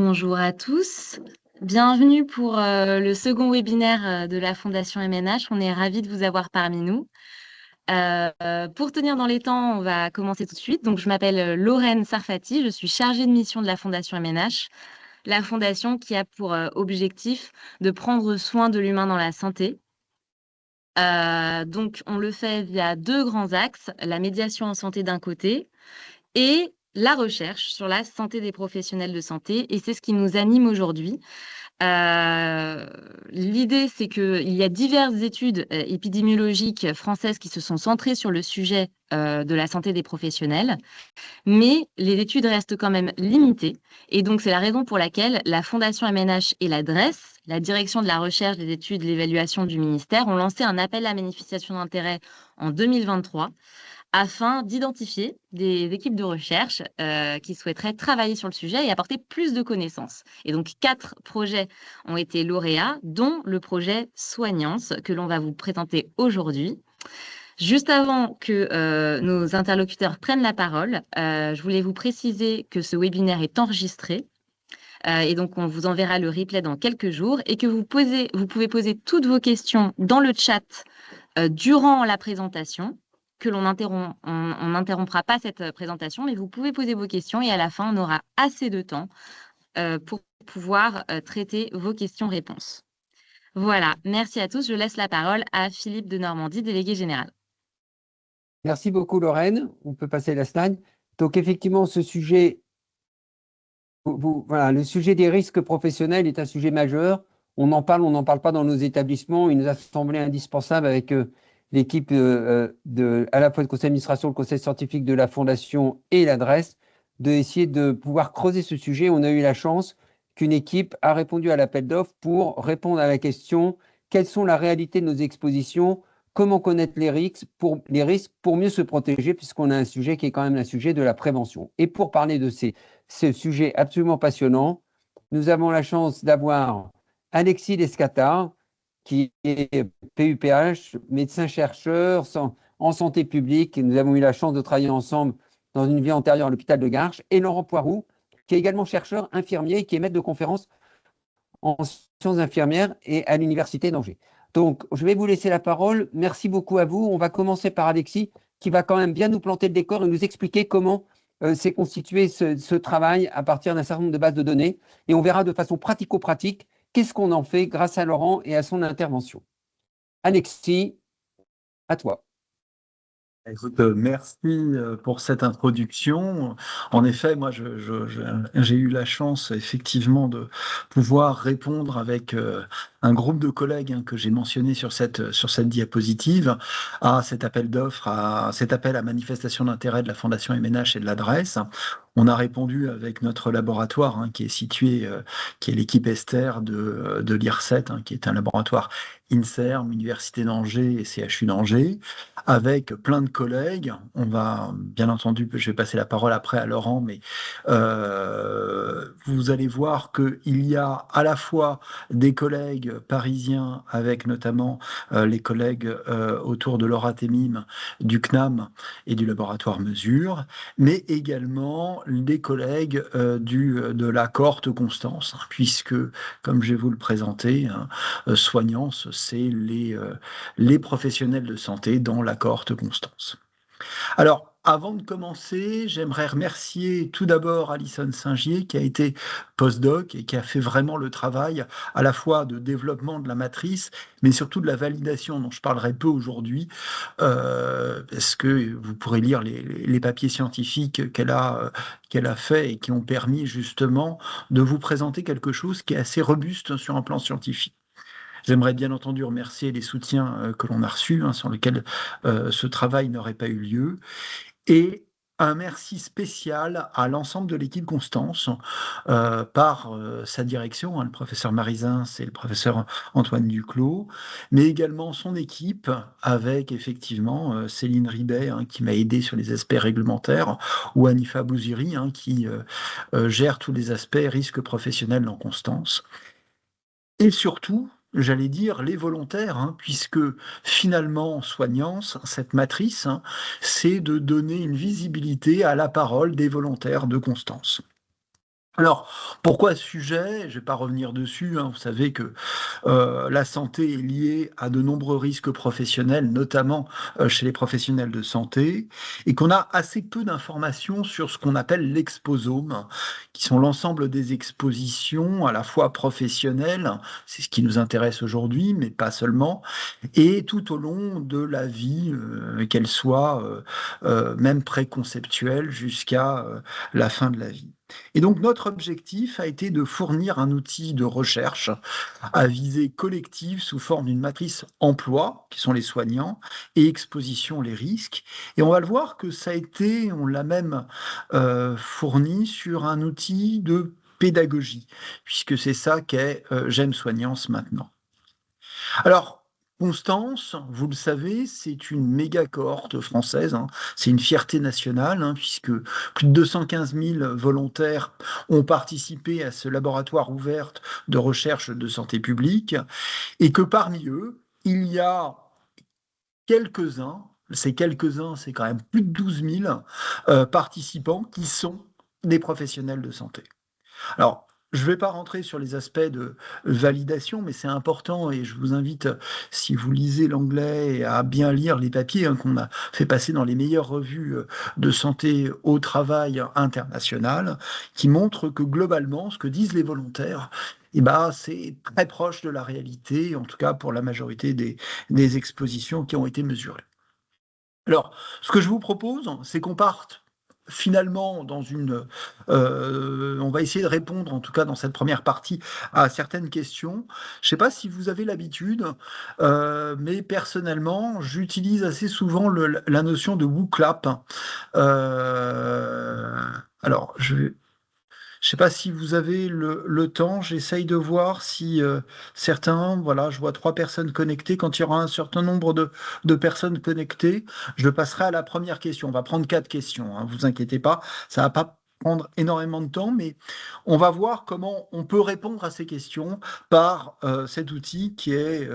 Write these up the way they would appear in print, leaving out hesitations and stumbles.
Bonjour à tous. Bienvenue pour le second webinaire de la Fondation MNH. On est ravis de vous avoir parmi nous. Pour tenir dans les temps, on va commencer tout de suite. Donc, je m'appelle Lorraine Sarfati. Je suis chargée de mission de la Fondation MNH, la fondation qui a pour objectif de prendre soin de l'humain dans la santé. Donc, on le fait via deux grands axes, la médiation en santé d'un côté et la recherche sur la santé des professionnels de santé. Et c'est ce qui nous anime aujourd'hui. L'idée, c'est qu'il y a diverses études épidémiologiques françaises qui se sont centrées sur le sujet de la santé des professionnels, mais les études restent quand même limitées. Et donc, c'est la raison pour laquelle la Fondation MNH et la DREES, la Direction de la recherche, des études et de l'évaluation du ministère, ont lancé un appel à manifestation d'intérêt en 2023 afin d'identifier des équipes de recherche qui souhaiteraient travailler sur le sujet et apporter plus de connaissances. Et donc, 4 projets ont été lauréats, dont le projet Soignance, que l'on va vous présenter aujourd'hui. Juste avant que nos interlocuteurs prennent la parole, je voulais vous préciser que ce webinaire est enregistré. Et donc, on vous enverra le replay dans quelques jours et que vous pouvez poser toutes vos questions dans le chat durant la présentation, que on n'interrompra pas cette présentation, mais vous pouvez poser vos questions et à la fin, on aura assez de temps pour pouvoir traiter vos questions-réponses. Voilà, merci à tous. Je laisse la parole à Philippe de Normandie, délégué général. Merci beaucoup Lorraine. On peut passer la slide. Donc effectivement, ce sujet, voilà, le sujet des risques professionnels est un sujet majeur. On n'en parle pas dans nos établissements. Il nous a semblé indispensable avec l'équipe à la fois le conseil d'administration, le conseil scientifique de la Fondation et l'adresse, d'essayer de pouvoir creuser ce sujet. On a eu la chance qu'une équipe a répondu à l'appel d'offres pour répondre à la question: quelles sont la réalité de nos expositions? Comment connaître les risques pour mieux se protéger, puisqu'on a un sujet qui est quand même un sujet de la prévention. Et pour parler de ce sujet absolument passionnant, nous avons la chance d'avoir Alexis Lescata, qui est PUPH, médecin-chercheur en santé publique. Nous avons eu la chance de travailler ensemble dans une vie antérieure à l'hôpital de Garches. Et Laurent Poiroux, qui est également chercheur infirmier, qui est maître de conférence en sciences infirmières et à l'université d'Angers. Donc, je vais vous laisser la parole. Merci beaucoup à vous. On va commencer par Alexis, qui va quand même bien nous planter le décor et nous expliquer comment s'est constitué ce travail à partir d'un certain nombre de bases de données. Et on verra de façon pratico-pratique qu'est-ce qu'on en fait grâce à Laurent et à son intervention. Alexis, à toi. Écoute, merci pour cette introduction. En effet, moi, j'ai eu la chance effectivement de pouvoir répondre avec un groupe de collègues que j'ai mentionné sur cette diapositive à cet appel d'offres, à cet appel à manifestation d'intérêt de la Fondation MNH et de l'adresse. On a répondu avec notre laboratoire qui est situé, qui est l'équipe Esther de l'IRSET, qui est un laboratoire INSERM, Université d'Angers et CHU d'Angers, avec plein de collègues. On va, bien entendu, je vais passer la parole après à Laurent, mais vous allez voir qu'il y a à la fois des collègues parisiens, avec notamment les collègues autour de l'Oratémim, du CNAM et du laboratoire Mesure, mais également des collègues de la cohorte Constance, puisque, comme je vais vous le présenter, Soignance, c'est les professionnels de santé dans la cohorte Constance. Alors, avant de commencer, j'aimerais remercier tout d'abord Alison Singier, qui a été postdoc et qui a fait vraiment le travail à la fois de développement de la matrice, mais surtout de la validation, dont je parlerai peu aujourd'hui, parce que vous pourrez lire les papiers scientifiques qu'elle a fait et qui ont permis justement de vous présenter quelque chose qui est assez robuste sur un plan scientifique. J'aimerais bien entendu remercier les soutiens que l'on a reçus, sans lesquels ce travail n'aurait pas eu lieu. Et un merci spécial à l'ensemble de l'équipe Constance, par sa direction, le professeur Marizin et le professeur Antoine Duclos, mais également son équipe, avec effectivement Céline Ribet, qui m'a aidé sur les aspects réglementaires, ou Anifa Bouziri, qui gère tous les aspects risques professionnels dans Constance. Et surtout, j'allais dire, les volontaires, puisque finalement, Soignance, cette matrice, c'est de donner une visibilité à la parole des volontaires de Constance. Alors, pourquoi ce sujet? Je ne vais pas revenir dessus, hein. Vous savez que la santé est liée à de nombreux risques professionnels, notamment chez les professionnels de santé, et qu'on a assez peu d'informations sur ce qu'on appelle l'exposome, qui sont l'ensemble des expositions à la fois professionnelles, c'est ce qui nous intéresse aujourd'hui, mais pas seulement, et tout au long de la vie, qu'elle soit même préconceptuelle jusqu'à la fin de la vie. Et donc notre objectif a été de fournir un outil de recherche à visée collective sous forme d'une matrice emploi, qui sont les soignants, et exposition, les risques. Et on va le voir que ça a été, on l'a même fourni sur un outil de pédagogie, puisque c'est ça qu'est J'aime Soignance maintenant. Alors, Constance, vous le savez, c'est une méga cohorte française, hein. C'est une fierté nationale, hein, puisque plus de 215 000 volontaires ont participé à ce laboratoire ouvert de recherche de santé publique, et que parmi eux, il y a quelques-uns, ces quelques-uns, c'est quand même plus de 12 000 participants qui sont des professionnels de santé. Alors, je ne vais pas rentrer sur les aspects de validation, mais c'est important et je vous invite, si vous lisez l'anglais, à bien lire les papiers, hein, qu'on a fait passer dans les meilleures revues de santé au travail internationales, qui montrent que globalement, ce que disent les volontaires, eh ben, c'est très proche de la réalité, en tout cas pour la majorité des expositions qui ont été mesurées. Alors, ce que je vous propose, c'est qu'on parte finalement dans une... on va essayer de répondre, en tout cas dans cette première partie, à certaines questions. Je ne sais pas si vous avez l'habitude, mais personnellement, j'utilise assez souvent la notion de WooClap. Alors, je ne sais pas si vous avez le temps, j'essaye de voir si certains, voilà, je vois 3 personnes connectées. Quand il y aura un certain nombre de personnes connectées, je passerai à la première question. On va prendre 4 questions, hein, vous inquiétez pas, ça va pas prendre énormément de temps, mais on va voir comment on peut répondre à ces questions par cet outil qui est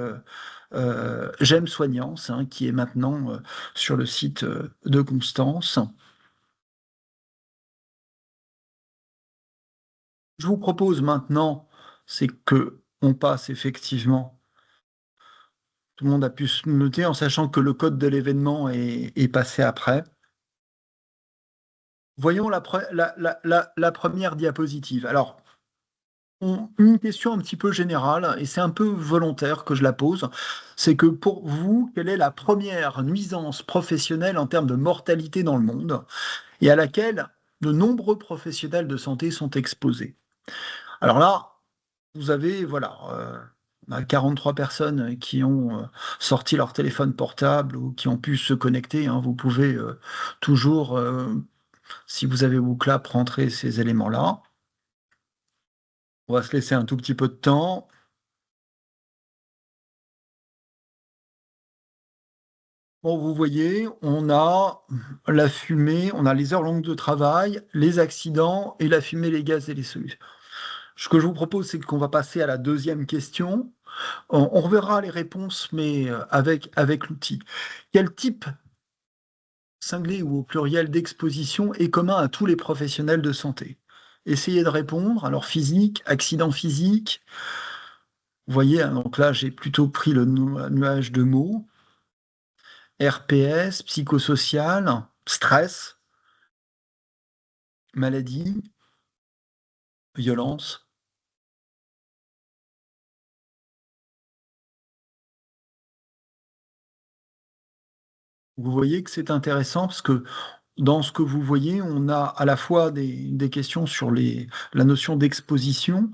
J'aime Soignance, hein, qui est maintenant sur le site de Constance. Je vous propose maintenant, c'est que on passe effectivement, tout le monde a pu se noter en sachant que le code de l'événement est passé après. Voyons la première diapositive. Alors, une question un petit peu générale, et c'est un peu volontaire que je la pose, c'est que pour vous, quelle est la première nuisance professionnelle en termes de mortalité dans le monde et à laquelle de nombreux professionnels de santé sont exposés? Alors là, vous avez, voilà, on a 43 personnes qui ont sorti leur téléphone portable ou qui ont pu se connecter, hein. Vous pouvez toujours, si vous avez WooClap, rentrer ces éléments-là. On va se laisser un tout petit peu de temps. Bon, vous voyez, on a la fumée, on a les heures longues de travail, les accidents et la fumée, les gaz et les solutions. Ce que je vous propose, c'est qu'on va passer à la deuxième question. On reverra les réponses, mais avec l'outil. Quel type singulier ou au pluriel d'exposition est commun à tous les professionnels de santé? Essayez de répondre. Alors, physique, accident physique. Vous voyez, hein, donc là, j'ai plutôt pris le nuage de mots. RPS, psychosocial, stress, maladie, violence. Vous voyez que c'est intéressant parce que dans ce que vous voyez, on a à la fois des questions sur la notion d'exposition.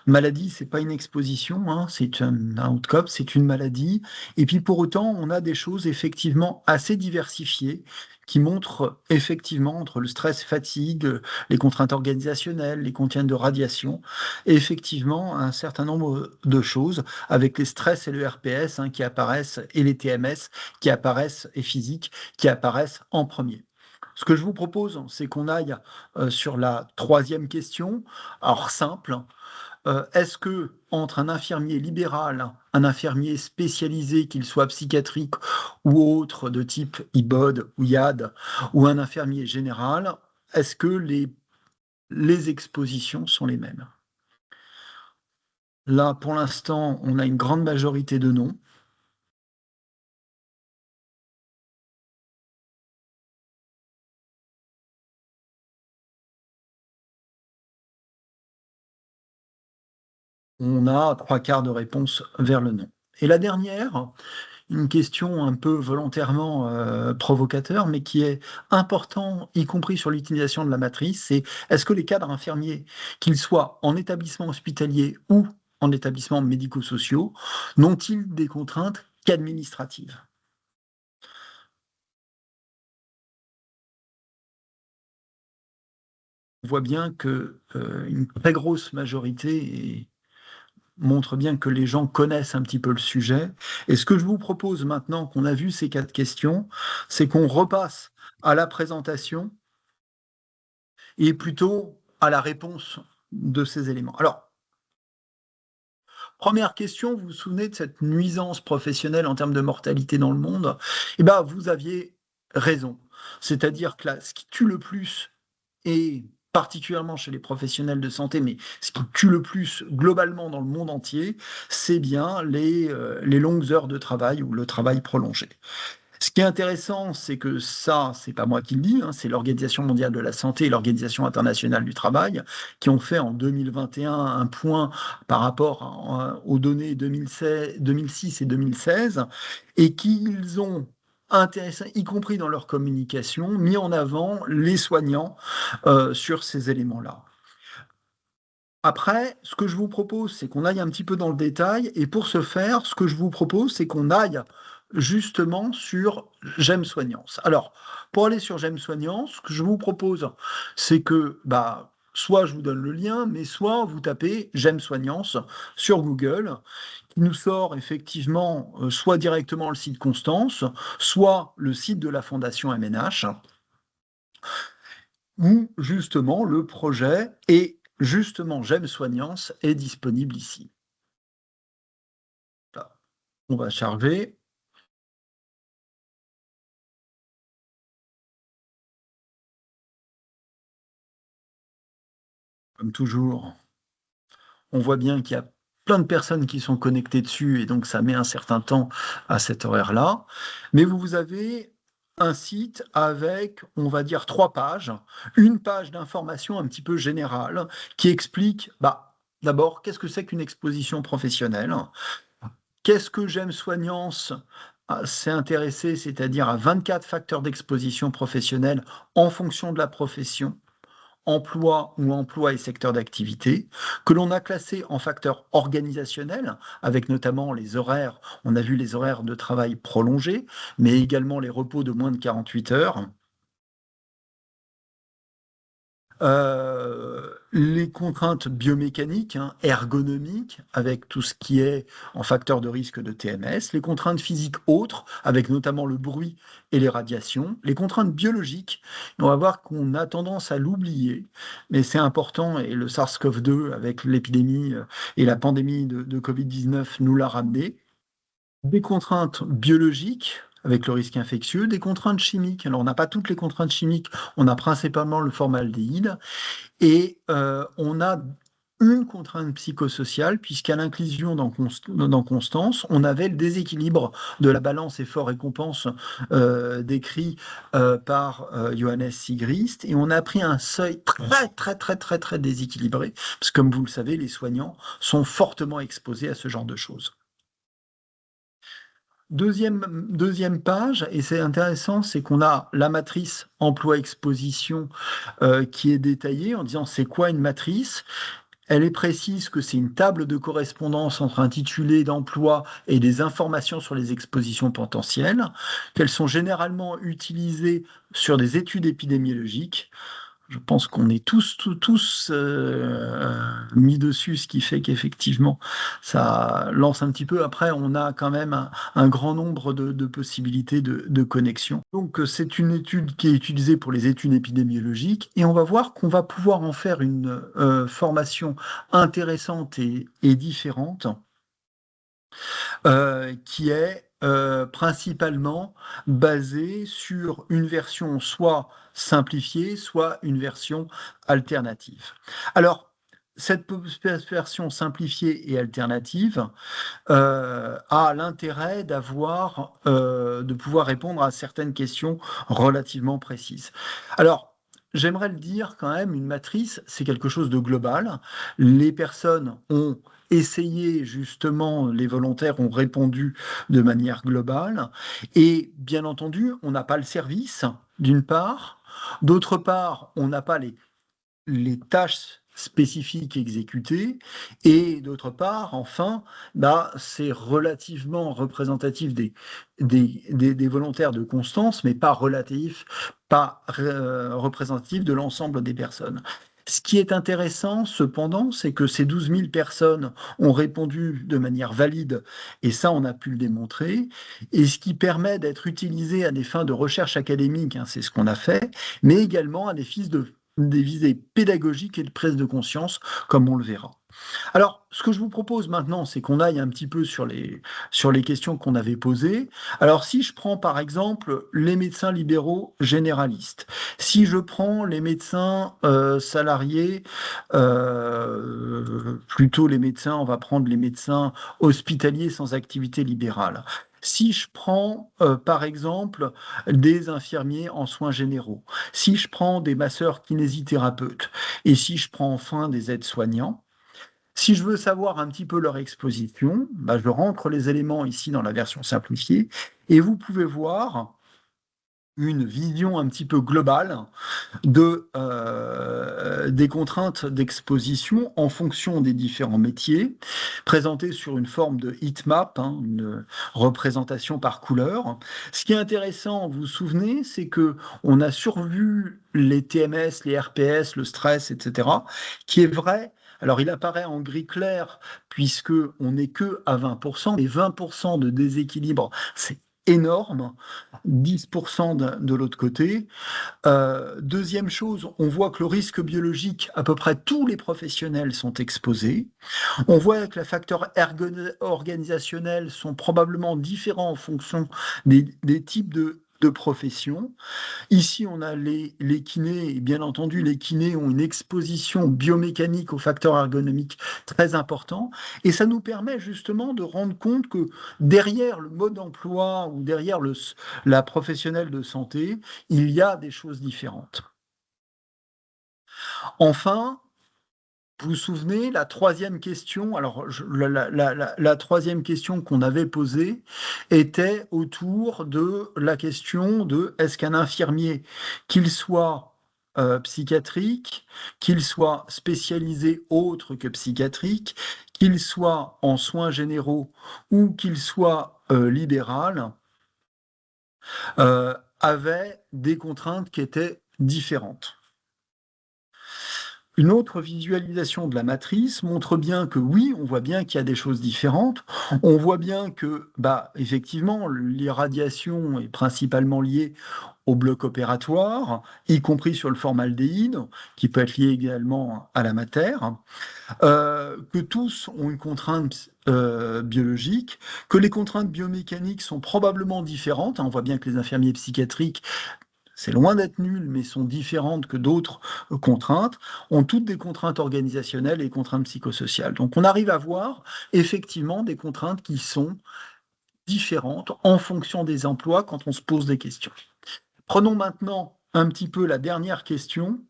Maladie, c'est pas une exposition, hein, c'est un outcome, c'est une maladie. Et puis pour autant, on a des choses effectivement assez diversifiées qui montrent effectivement entre le stress, fatigue, les contraintes organisationnelles, les contraintes de radiation, et effectivement un certain nombre de choses avec les stress et le RPS, hein, qui apparaissent, et les TMS qui apparaissent, et physiques qui apparaissent en premier. Ce que je vous propose, c'est qu'on aille sur la troisième question. Alors simple, est-ce que entre un infirmier libéral, un infirmier spécialisé, qu'il soit psychiatrique ou autre de type IBOD ou IAD, ou un infirmier général, est-ce que les expositions sont les mêmes. Là, pour l'instant, on a une grande majorité de non. On a 3/4 de réponse vers le non. Et la dernière, une question un peu volontairement provocateur, mais qui est important, y compris sur l'utilisation de la matrice, c'est est-ce que les cadres infirmiers, qu'ils soient en établissement hospitalier ou en établissements médico-sociaux, n'ont-ils des contraintes qu'administratives? On voit bien que une très grosse majorité montre bien que les gens connaissent un petit peu le sujet. Et ce que je vous propose maintenant qu'on a vu ces 4 questions, c'est qu'on repasse à la présentation et plutôt à la réponse de ces éléments. Alors, première question, vous vous souvenez de cette nuisance professionnelle en termes de mortalité dans le monde? Eh bien, vous aviez raison. C'est-à-dire que là, ce qui tue le plus, et particulièrement chez les professionnels de santé, mais ce qui tue le plus globalement dans le monde entier, c'est bien les longues heures de travail ou le travail prolongé. Ce qui est intéressant, c'est que ça, c'est pas moi qui le dis, hein, c'est l'Organisation mondiale de la santé et l'Organisation internationale du travail qui ont fait en 2021 un point par rapport aux données 2006 et 2016 et qu'ils ont intéressant, y compris dans leur communication, mis en avant les soignants sur ces éléments-là. Après, ce que je vous propose, c'est qu'on aille un petit peu dans le détail, et pour ce faire, ce que je vous propose, c'est qu'on aille justement sur J'aime Soignance. Alors, pour aller sur J'aime Soignance, ce que je vous propose, c'est que soit je vous donne le lien, mais soit vous tapez J'aime Soignance sur Google, qui nous sort effectivement soit directement le site Constance, soit le site de la Fondation MNH, où justement le projet et justement J'aime Soignance est disponible ici. Là, on va charger. Comme toujours, on voit bien qu'il y a plein de personnes qui sont connectées dessus et donc ça met un certain temps à cet horaire-là. Mais vous avez un site avec, on va dire, 3 pages. Une page d'information un petit peu générale qui explique, d'abord, qu'est-ce que c'est qu'une exposition professionnelle? Qu'est-ce que J'aime Soignance s'est intéressé, c'est-à-dire à 24 facteurs d'exposition professionnelle en fonction de la profession, emploi ou emploi et secteur d'activité, que l'on a classé en facteurs organisationnels, avec notamment les horaires. On a vu les horaires de travail prolongés, mais également les repos de moins de 48 heures. Les contraintes biomécaniques, ergonomiques, avec tout ce qui est en facteur de risque de TMS, les contraintes physiques autres, avec notamment le bruit et les radiations, les contraintes biologiques, on va voir qu'on a tendance à l'oublier, mais c'est important, et le SARS-CoV-2, avec l'épidémie et la pandémie de Covid-19, nous l'a ramené. Des contraintes biologiques, avec le risque infectieux, des contraintes chimiques. Alors, on n'a pas toutes les contraintes chimiques, on a principalement le formaldéhyde, et on a une contrainte psychosociale, puisqu'à l'inclusion dans Constance, on avait le déséquilibre de la balance effort-récompense décrit par Johannes Sigrist, et on a pris un seuil très déséquilibré, parce que comme vous le savez, les soignants sont fortement exposés à ce genre de choses. Deuxième page, et c'est intéressant, c'est qu'on a la matrice emploi-exposition qui est détaillée en disant c'est quoi une matrice. Elle est précise que c'est une table de correspondance entre intitulé d'emploi et des informations sur les expositions potentielles, qu'elles sont généralement utilisées sur des études épidémiologiques. Je pense qu'on est tous mis dessus, ce qui fait qu'effectivement, ça lance un petit peu. Après, on a quand même un grand nombre de possibilités de connexion. Donc, c'est une étude qui est utilisée pour les études épidémiologiques et on va voir qu'on va pouvoir en faire une formation intéressante et différente, qui est principalement basé sur une version soit simplifiée, soit une version alternative. Alors, cette version simplifiée et alternative a l'intérêt de pouvoir répondre à certaines questions relativement précises. Alors, j'aimerais le dire quand même, une matrice, c'est quelque chose de global. Les personnes ont essayé, justement, les volontaires ont répondu de manière globale. Et bien entendu, on n'a pas le service, d'une part. D'autre part, on n'a pas les tâches spécifiques exécutées, et d'autre part, enfin, c'est relativement représentatif des volontaires de Constance, mais pas représentatif de l'ensemble des personnes. Ce qui est intéressant, cependant, c'est que ces 12 000 personnes ont répondu de manière valide, et ça, on a pu le démontrer, et ce qui permet d'être utilisé à des fins de recherche académique, c'est ce qu'on a fait, mais également à des visées pédagogiques et de prise de conscience, comme on le verra. Alors, ce que je vous propose maintenant, c'est qu'on aille un petit peu sur les questions qu'on avait posées. Alors, si je prends par exemple les médecins libéraux généralistes, si je prends les médecins salariés, plutôt les médecins, on va prendre les médecins hospitaliers sans activité libérale. Si je prends, par exemple, des infirmiers en soins généraux, si je prends des masseurs kinésithérapeutes, et si je prends enfin des aides-soignants, si je veux savoir un petit peu leur exposition, je rentre les éléments ici dans la version simplifiée, et vous pouvez voir une vision un petit peu globale des contraintes d'exposition en fonction des différents métiers, présentées sur une forme de heatmap, une représentation par couleur. Ce qui est intéressant, vous vous souvenez, c'est que on a survu les TMS, les RPS, le stress, etc., qui est vrai. Alors, il apparaît en gris clair, puisque on n'est que à 20%, mais 20% de déséquilibre, c'est énorme, 10% de l'autre côté. Deuxième chose, on voit que le risque biologique, à peu près tous les professionnels sont exposés. On voit que les facteurs organisationnels sont probablement différents en fonction des types de professions. Ici, on a les kinés, et bien entendu, les kinés ont une exposition biomécanique aux facteurs ergonomiques très important, et ça nous permet justement de rendre compte que derrière le mode d'emploi ou derrière la professionnelle de santé, il y a des choses différentes. Enfin, vous vous souvenez, la troisième question, alors la troisième question qu'on avait posée était autour de la question de est-ce qu'un infirmier, qu'il soit psychiatrique, qu'il soit spécialisé autre que psychiatrique, qu'il soit en soins généraux ou qu'il soit libéral, avait des contraintes qui étaient différentes. Une autre visualisation de la matrice montre bien que oui, on voit bien qu'il y a des choses différentes. On voit bien que, effectivement, l'irradiation est principalement liée au bloc opératoire, y compris sur le formaldéhyde, qui peut être lié également à la mater, que tous ont une contrainte biologique, que les contraintes biomécaniques sont probablement différentes. On voit bien que les infirmiers psychiatriques, c'est loin d'être nul, mais sont différentes que d'autres contraintes, ont toutes des contraintes organisationnelles et contraintes psychosociales. Donc on arrive à voir effectivement des contraintes qui sont différentes en fonction des emplois quand on se pose des questions. Prenons maintenant un petit peu la dernière question.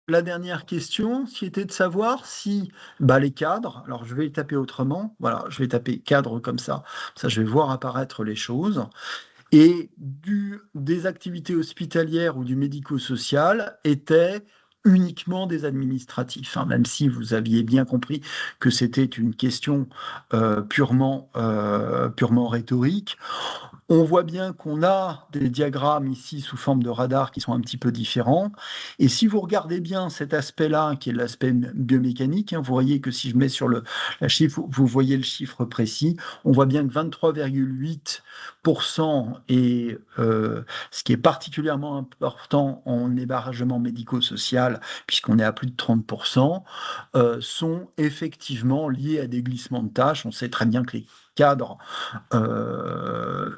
La dernière question, qui était de savoir si les cadres, alors je vais taper autrement, voilà, je vais taper cadre comme ça je vais voir apparaître les choses, et des activités hospitalières ou du médico-social étaient uniquement des administratifs, même si vous aviez bien compris que c'était une question purement rhétorique. On voit bien qu'on a des diagrammes ici sous forme de radar qui sont un petit peu différents. Et si vous regardez bien cet aspect-là, qui est l'aspect biomécanique, vous voyez que si je mets sur la chiffre, vous voyez le chiffre précis, on voit bien que 23,8% est ce qui est particulièrement important en hébergement médico-social, puisqu'on est à plus de 30%, sont effectivement liés à des glissements de tâches. On sait très bien que les cadres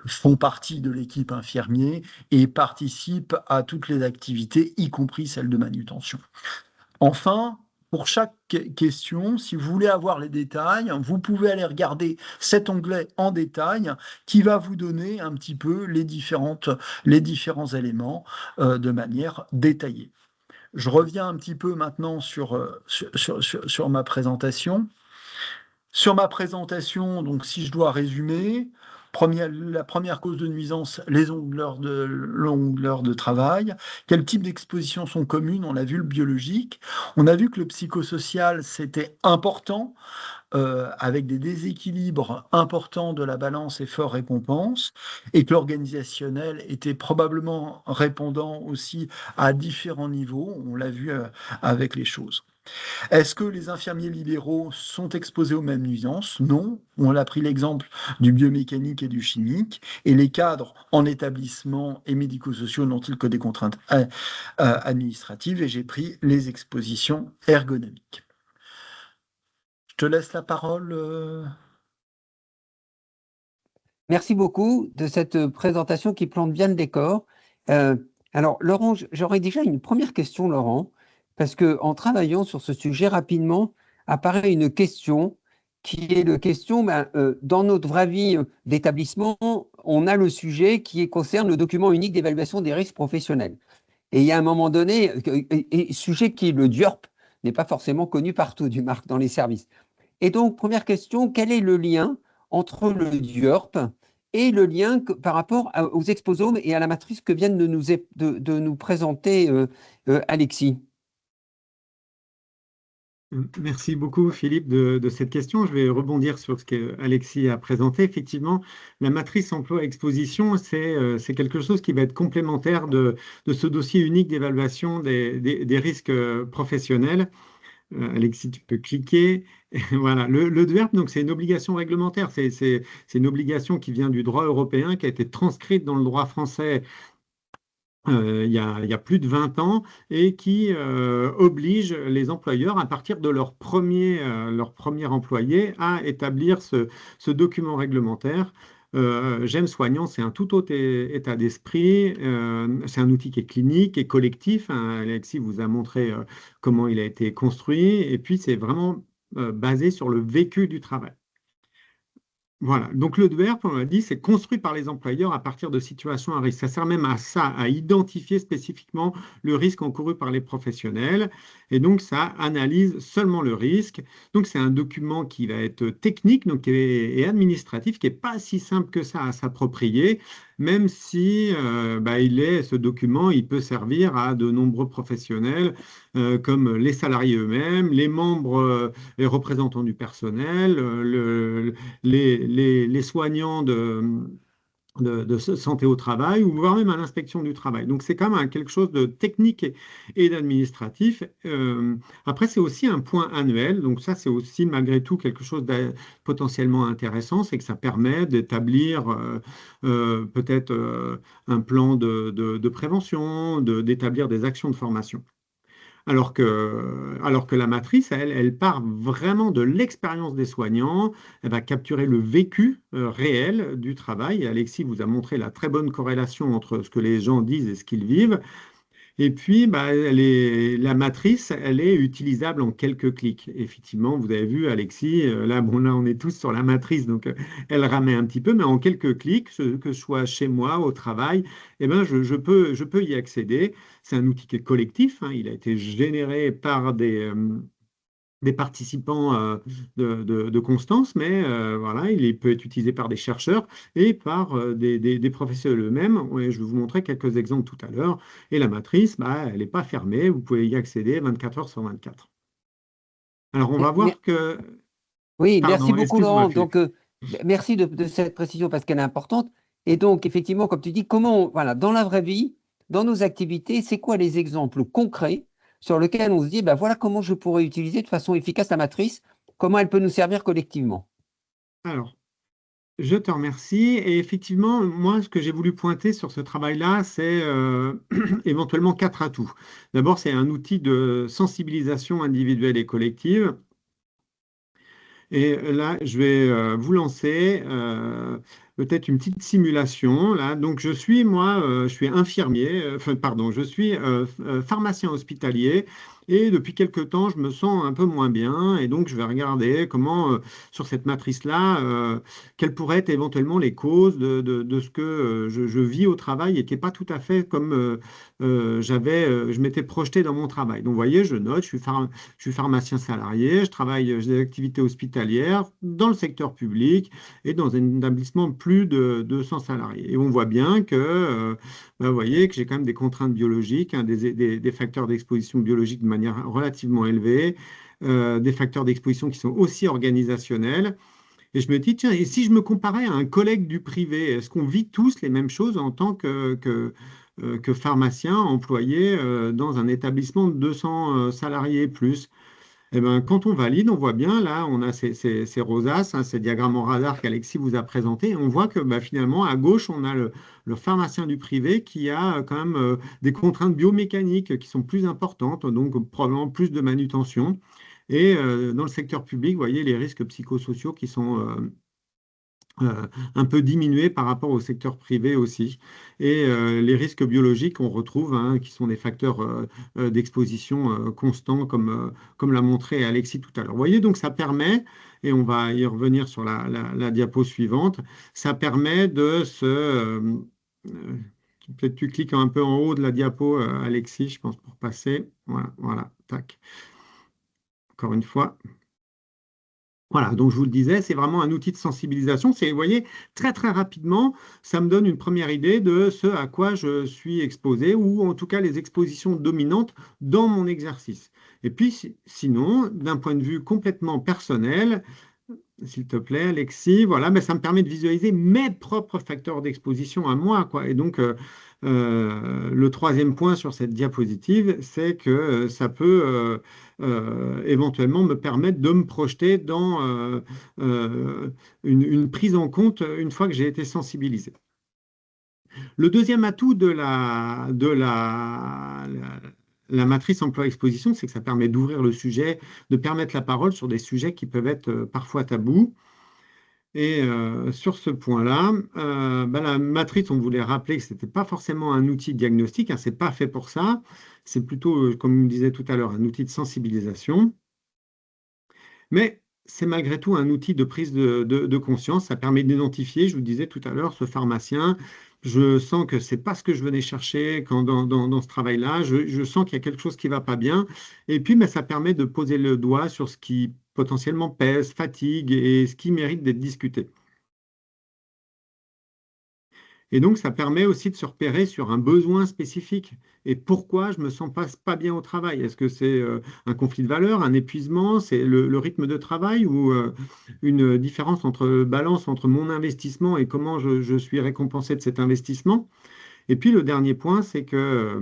font partie de l'équipe infirmier et participent à toutes les activités, y compris celles de manutention. Enfin, pour chaque question, si vous voulez avoir les détails, vous pouvez aller regarder cet onglet en détail qui va vous donner un petit peu les différents éléments de manière détaillée. Je reviens un petit peu maintenant sur ma présentation. Sur ma présentation, donc si je dois résumer, la première cause de nuisance, les longues heures de travail. Quels types d'expositions sont communes? On a vu le biologique. On a vu que le psychosocial, c'était important, avec des déséquilibres importants de la balance effort-récompense, et que l'organisationnel était probablement répondant aussi à différents niveaux. On l'a vu avec les choses. Est-ce que les infirmiers libéraux sont exposés aux mêmes nuisances? Non. On a pris l'exemple du biomécanique et du chimique. Et les cadres en établissement et médico-sociaux n'ont-ils que des contraintes administratives? Et j'ai pris les expositions ergonomiques. Je te laisse la parole. Merci beaucoup de cette présentation qui plante bien le décor. Alors, Laurent, j'aurais déjà une première question, Laurent, parce qu'en travaillant sur ce sujet rapidement, apparaît une question qui est la question, dans notre vraie vie d'établissement, on a le sujet qui concerne le document unique d'évaluation des risques professionnels. Et il y a un moment donné, sujet qui est le DURP, n'est pas forcément connu partout, du marque dans les services. Et donc, première question, quel est le lien entre le DURP et le lien par rapport aux exposomes et à la matrice que vient de nous présenter Alexis? Merci beaucoup, Philippe, de cette question. Je vais rebondir sur ce qu'Alexis a présenté. Effectivement, la matrice emploi-exposition, c'est quelque chose qui va être complémentaire de ce dossier unique d'évaluation des risques professionnels. Alexis, tu peux cliquer. Voilà, le DUERP, donc c'est une obligation réglementaire. C'est une obligation qui vient du droit européen, qui a été transcrite dans le droit français il y a plus de 20 ans et qui oblige les employeurs, à partir de leur premier employé, à établir ce document réglementaire. J'aime Soignant, c'est un tout autre état d'esprit. C'est un outil qui est clinique et collectif. Alexis vous a montré comment il a été construit. Et puis, c'est vraiment basé sur le vécu du travail. Voilà, donc le DUERP, on l'a dit, c'est construit par les employeurs à partir de situations à risque. Ça sert même à ça, à identifier spécifiquement le risque encouru par les professionnels. Et donc, ça analyse seulement le risque. Donc, c'est un document qui va être technique donc, et administratif, qui n'est pas si simple que ça à s'approprier, même si ce document, il peut servir à de nombreux professionnels, comme les salariés eux-mêmes, les membres, les représentants du personnel, les soignants de santé au travail, ou voire même à l'inspection du travail. Donc, c'est quand même quelque chose de technique et d'administratif. Après, c'est aussi un point annuel. Donc, ça, c'est aussi malgré tout quelque chose de potentiellement intéressant. C'est que ça permet d'établir peut-être un plan de prévention, d'établir des actions de formation. Alors que la matrice, elle part vraiment de l'expérience des soignants, elle va capturer le vécu réel du travail. Et Alexis vous a montré la très bonne corrélation entre ce que les gens disent et ce qu'ils vivent. Et puis, la matrice, elle est utilisable en quelques clics. Effectivement, vous avez vu, Alexis, là, on est tous sur la matrice, donc elle ramait un petit peu, mais en quelques clics, que je sois chez moi, au travail, je peux y accéder. C'est un outil qui est collectif, il a été généré par des participants de Constance, mais voilà, il peut être utilisé par des chercheurs et par des professionnels eux-mêmes. Je vais vous montrer quelques exemples tout à l'heure. Et la matrice, elle n'est pas fermée, vous pouvez y accéder 24 heures sur 24. Alors, on va voir que... Oui, Pardon, merci beaucoup, Laurent. Philippe. Donc, merci de cette précision parce qu'elle est importante. Et donc, effectivement, comme tu dis, voilà, dans la vraie vie, dans nos activités, c'est quoi les exemples concrets sur lesquels on se dit, ben voilà comment je pourrais utiliser de façon efficace la matrice, comment elle peut nous servir collectivement? Alors, je te remercie. Et effectivement, moi, ce que j'ai voulu pointer sur ce travail-là, c'est éventuellement 4 atouts. D'abord, c'est un outil de sensibilisation individuelle et collective. Et là, je vais vous lancer peut-être une petite simulation. Là. Donc, je suis infirmier, pardon, je suis pharmacien hospitalier. Et depuis quelque temps, je me sens un peu moins bien. Et donc, je vais regarder comment, sur cette matrice-là, quelles pourraient être éventuellement les causes de ce que je vis au travail et qui n'est pas tout à fait comme je m'étais projeté dans mon travail. Donc, vous voyez, je note, je suis pharmacien salarié, je travaille, j'ai des activités hospitalières dans le secteur public et dans un établissement de plus de 200 salariés. Et on voit bien que, vous voyez, que j'ai quand même des contraintes biologiques, hein, des facteurs d'exposition biologique de manière relativement élevée, des facteurs d'exposition qui sont aussi organisationnels. Et je me dis, tiens, et si je me comparais à un collègue du privé, est-ce qu'on vit tous les mêmes choses en tant que pharmacien employé dans un établissement de 200 salariés et plus? Eh ben, quand on valide, on voit bien, là, on a ces rosaces, hein, ces diagrammes en radar qu'Alexis vous a présentés. On voit que bah, finalement, à gauche, on a le pharmacien du privé qui a quand même des contraintes biomécaniques qui sont plus importantes, donc probablement plus de manutention. Et dans le secteur public, vous voyez les risques psychosociaux qui sont un peu diminués par rapport au secteur privé aussi. Et les risques biologiques, on retrouve, hein, qui sont des facteurs d'exposition constants, comme l'a montré Alexis tout à l'heure. Vous voyez, donc ça permet, et on va y revenir sur la diapo suivante, ça permet de peut-être tu cliques un peu en haut de la diapo, Alexis, je pense, pour passer. Voilà, voilà, tac. Encore une fois. Voilà, donc je vous le disais, c'est vraiment un outil de sensibilisation. Vous voyez, très très rapidement, ça me donne une première idée de ce à quoi je suis exposé, ou en tout cas les expositions dominantes dans mon exercice. Et puis sinon, d'un point de vue complètement personnel, s'il te plaît, Alexis, voilà, mais ça me permet de visualiser mes propres facteurs d'exposition à moi, quoi. Et donc, le troisième point sur cette diapositive, c'est que ça peut éventuellement me permettre de me projeter dans une prise en compte une fois que j'ai été sensibilisé. Le deuxième atout de la matrice emploi-exposition, c'est que ça permet d'ouvrir le sujet, de permettre la parole sur des sujets qui peuvent être parfois tabous. Et sur ce point-là, la matrice, on voulait rappeler que ce n'était pas forcément un outil diagnostique, hein, ce n'est pas fait pour ça, c'est plutôt, comme on me disait tout à l'heure, un outil de sensibilisation. Mais c'est malgré tout un outil de prise de conscience, ça permet d'identifier, je vous disais tout à l'heure, ce pharmacien. Je sens que ce n'est pas ce que je venais chercher dans ce travail-là. Je sens qu'il y a quelque chose qui ne va pas bien. Et puis, ça permet de poser le doigt sur ce qui potentiellement pèse, fatigue et ce qui mérite d'être discuté. Et donc, ça permet aussi de se repérer sur un besoin spécifique. Et pourquoi je ne me sens pas bien au travail? Est-ce que c'est un conflit de valeurs, un épuisement, c'est le rythme de travail ou une différence balance entre mon investissement et comment je suis récompensé de cet investissement? Et puis, le dernier point, c'est que